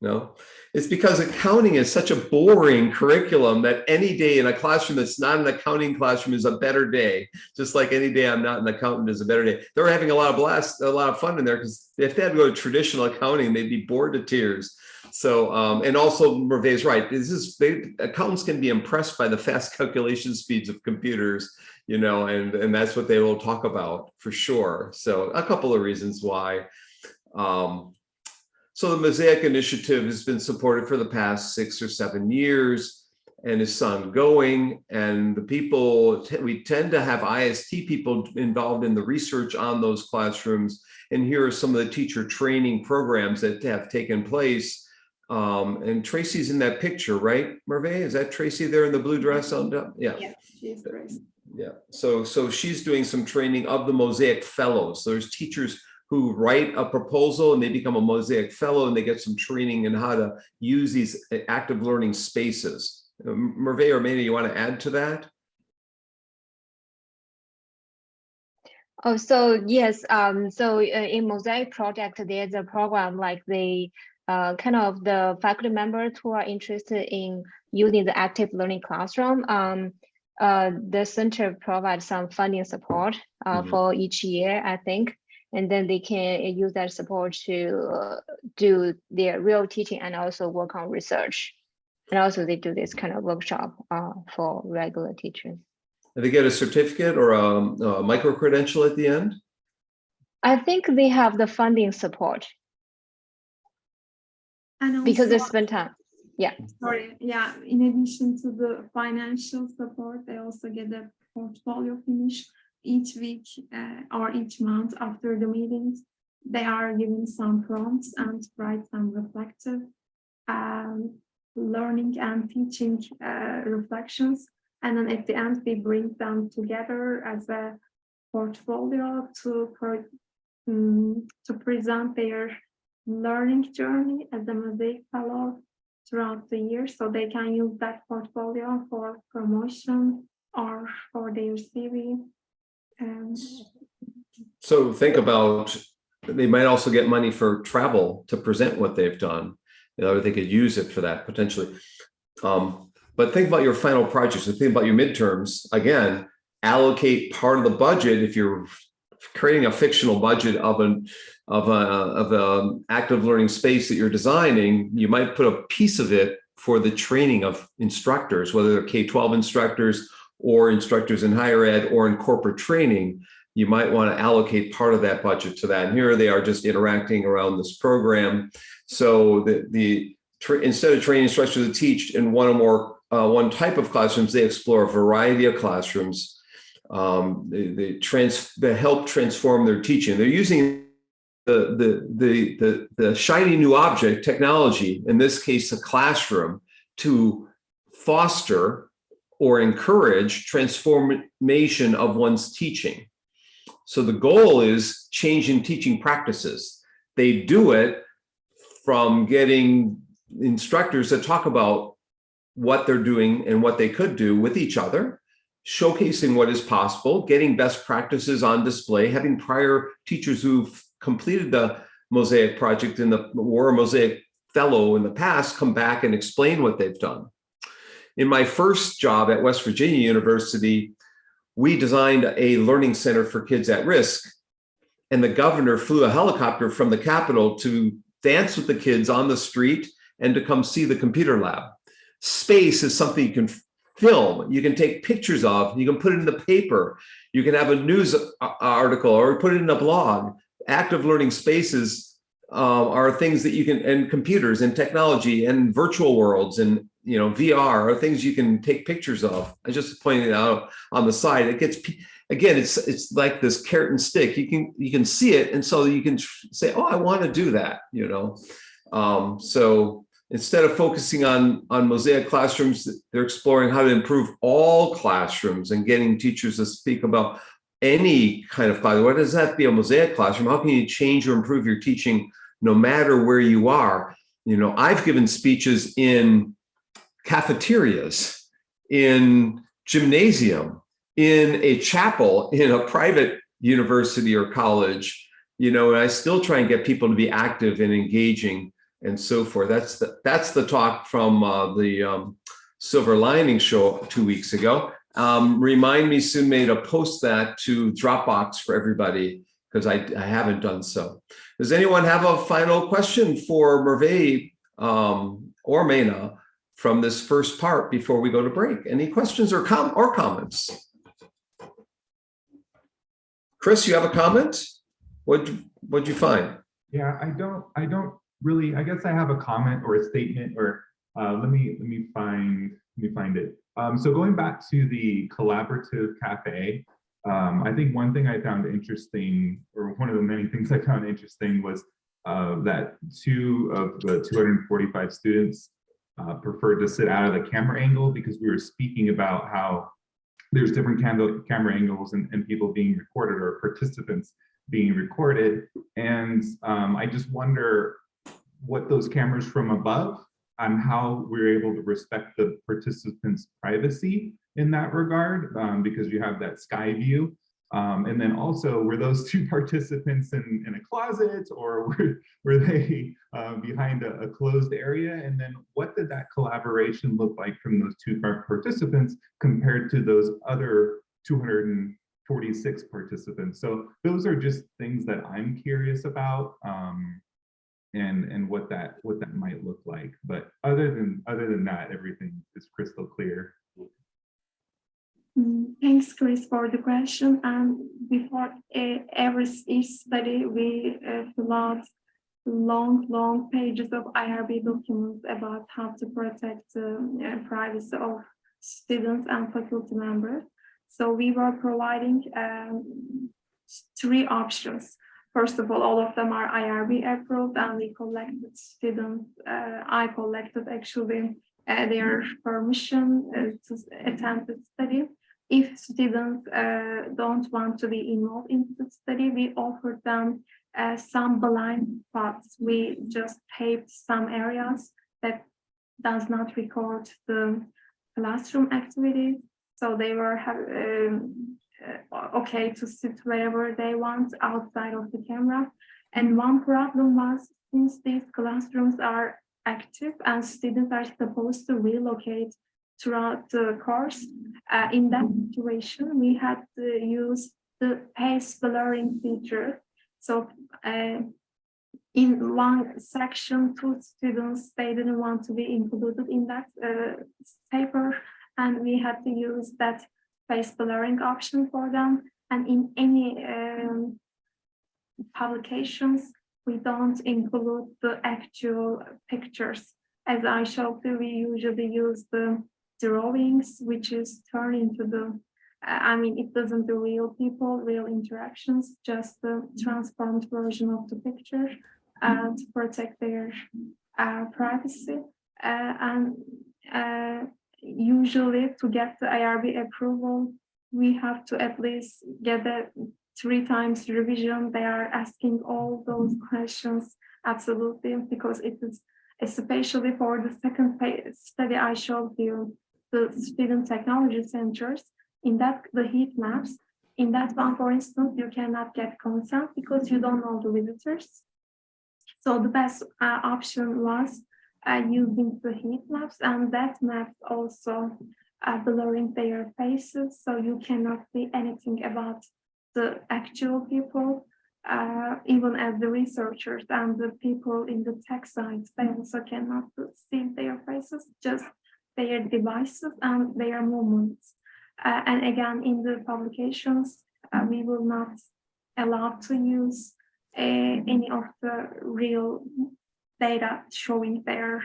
No, it's because accounting is such a boring curriculum that any day in a classroom that's not an accounting classroom is a better day. Just like any day I'm not an accountant is a better day. They're having a lot of fun in there because if they had to go to traditional accounting, they'd be bored to tears. So, and also Merve is right. Accountants can be impressed by the fast calculation speeds of computers, you know, and that's what they will talk about for sure. So a couple of reasons why. So the Mosaic initiative has been supported for the past 6 or 7 years and is ongoing. And the people, we tend to have IST people involved in the research on those classrooms. And here are some of the teacher training programs that have taken place. And Tracy's in that picture, right, Merve? Is that Tracy there in the blue dress on top? Yeah. Yeah, she's Tracy. Yeah. So she's doing some training of the Mosaic fellows. So there's teachers who write a proposal and they become a Mosaic fellow and they get some training in how to use these active learning spaces. Merve or Meina, you want to add to that? Oh, so yes, in Mosaic project, there's a program like the kind of the faculty members who are interested in using the active learning classroom. The center provides some funding support for each year, I think, and then they can use that support to do their real teaching and also work on research. And also they do this kind of workshop for regular teachers. And they get a certificate or a micro-credential at the end? I think they have the funding support And because they also, spend time. Yeah. sorry, yeah, in addition to the financial support, they also get a portfolio finish each week or each month after the meetings. They are given some prompts and write some reflective learning and teaching reflections. And then at the end, we bring them together as a portfolio to present their learning journey as a Mosaic Fellow throughout the year. So they can use that portfolio for promotion or for their CV. So think about, they might also get money for travel to present what they've done. You know, they could use it for that potentially. But think about your final projects and think about your midterms. Again, allocate part of the budget. If you're creating a fictional budget of an active learning space that you're designing, you might put a piece of it for the training of instructors, whether they're K-12 instructors or instructors in higher ed or in corporate training. You might want to allocate part of that budget to that. And here they are just interacting around this program. So instead of training instructors to teach in one or more one type of classrooms, they explore a variety of classrooms. They help transform their teaching. They're using the shiny new object, technology, in this case, a classroom, to foster or encourage transformation of one's teaching. So the goal is changing teaching practices. They do it from getting instructors to talk about what they're doing and what they could do with each other, showcasing what is possible, getting best practices on display, having prior teachers who've completed the Mosaic project were a Mosaic fellow in the past come back and explain what they've done. In my first job at West Virginia University, we designed a learning center for kids at risk, and the governor flew a helicopter from the Capitol to dance with the kids on the street and to come see the computer lab. Space is something you can film, you can take pictures of, you can put it in the paper, you can have a news article or put it in a blog. Active learning spaces are things that you can, and computers and technology and virtual worlds and VR are things you can take pictures of. I just pointed it out on the side. It gets, again, it's like this carrot and stick. You can see it, and so you can say, oh, I want to do that. So instead of focusing on Mosaic classrooms, they're exploring how to improve all classrooms and getting teachers to speak about any kind of class. What does that be a Mosaic classroom? How can you change or improve your teaching no matter where you are? I've given speeches in cafeterias, in gymnasium, in a chapel, in a private university or college, and I still try and get people to be active and engaging and so forth. That's the talk from the Silver Lining show 2 weeks ago. Remind me soon, May, to post that to Dropbox for everybody, because I haven't done so. Does anyone have a final question for Merve or Meina from this first part before we go to break? Any questions or comments? Chris, you have a comment? What'd you find? Yeah, I don't really. I guess I have a comment or a statement, or let me find it. So going back to the collaborative cafe, I think one thing I found interesting, or one of the many things I found interesting, was that 2 of the 245 students preferred to sit out of the camera angle, because we were speaking about how there's different camera angles and people being recorded, or participants being recorded. And I just wonder what those cameras from above, and how we're able to respect the participants' privacy in that regard, because you have that sky view. And then also, were those two participants in a closet, or were they behind a closed area? And then what did that collaboration look like from those two participants compared to those other 246 participants? So those are just things that I'm curious about, and what that might look like. But other than that, everything is crystal clear. Thanks, Chris, for the question. And before every study, we fill out long pages of IRB documents about how to protect the privacy of students and faculty members. So we were providing 3 options. First of all of them are IRB approved, and we collected students. I collected actually their permission to attend the study. If students don't want to be involved in the study, we offered them some blind spots. We just taped some areas that does not record the classroom activities. So they were okay to sit wherever they want outside of the camera. And one problem was, since these classrooms are active and students are supposed to relocate throughout the course, in that situation, we had to use the face blurring feature. So in one section, 2 students, they didn't want to be included in that paper, and we had to use that face blurring option for them. And in any publications, we don't include the actual pictures. As I showed you, we usually use the drawings, which is turned into the, it doesn't do real people, real interactions, just the transformed version of the picture to protect their privacy. And usually to get the IRB approval, we have to at least get a 3 times revision. They are asking all those questions, absolutely, because it is especially for the second study I showed you, the student technology centers. In that, the heat maps, in that one, for instance, you cannot get consent because you don't know the visitors. So the best option was using the heat maps, and that maps also blurring their faces, so you cannot see anything about the actual people, even as the researchers and the people in the tech science, they also cannot see their faces, just their devices and their movements. And again, in the publications, we will not allow to use any of the real data showing their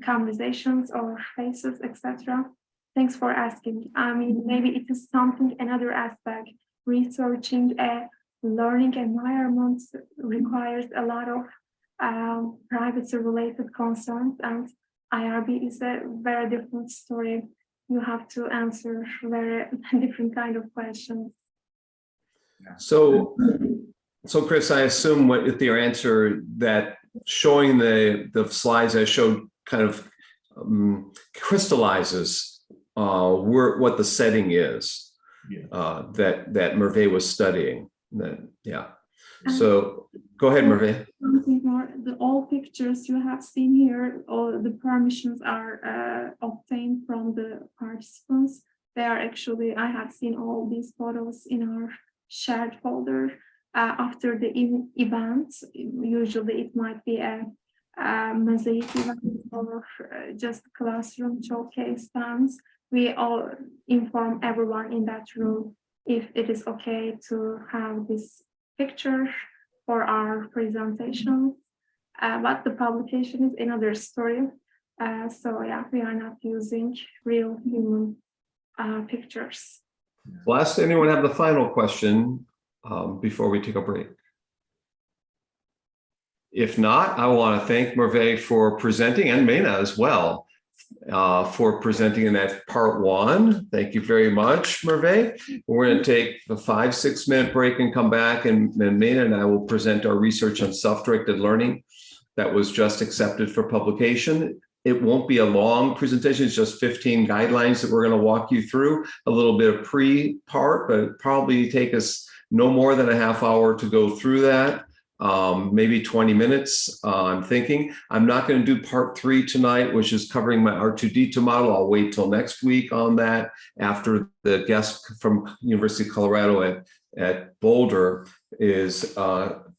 conversations or faces, etc. Thanks for asking. Maybe it is something, another aspect. Researching a learning environment requires a lot of privacy-related concerns, and IRB is a very different story. You have to answer very different kind of questions. So Chris, I assume with your answer that showing the slides I showed kind of crystallizes what the setting is, that Merve was studying. So go ahead, Merve. Something more, all pictures you have seen here, all the permissions are obtained from the participants. They are actually, I have seen all these photos in our shared folder. After the event, usually it might be a Mosaic event or just classroom showcase times. We all inform everyone in that room if it is okay to have this picture for our presentation. But the publication is another story. So yeah, we are not using real human pictures. Last, anyone have the final question before we take a break? If not, I want to thank Merve for presenting, and Meina as well, for presenting in that part 1. Thank you very much, Merve. We're going to take a 5-6 minute break and come back, and then Meina and I will present our research on self-directed learning that was just accepted for publication. It won't be a long presentation. It's just 15 guidelines that we're going to walk you through, a little bit of pre-part, but it'd probably take us no more than a half hour to go through that. Maybe 20 minutes, I'm thinking. I'm not going to do part 3 tonight, which is covering my R2D2 model. I'll wait till next week on that after the guest from University of Colorado at Boulder is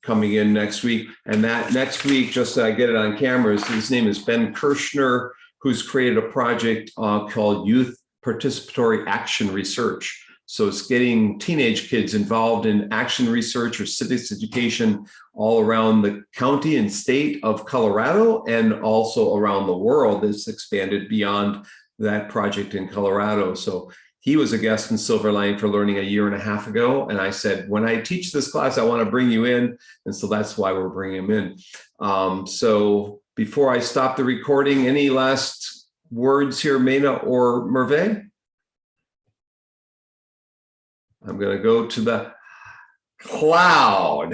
coming in next week. And that next week, just so I get it on camera, his name is Ben Kirshner, who's created a project called Youth Participatory Action Research. So it's getting teenage kids involved in action research or civics education all around the county and state of Colorado, and also around the world. It's expanded beyond that project in Colorado. So he was a guest in Silver Lining for Learning a year and a half ago. And I said, when I teach this class, I want to bring you in. And so that's why we're bringing him in. So before I stop the recording, any last words here, Meina or Merve? I'm going to go to the cloud.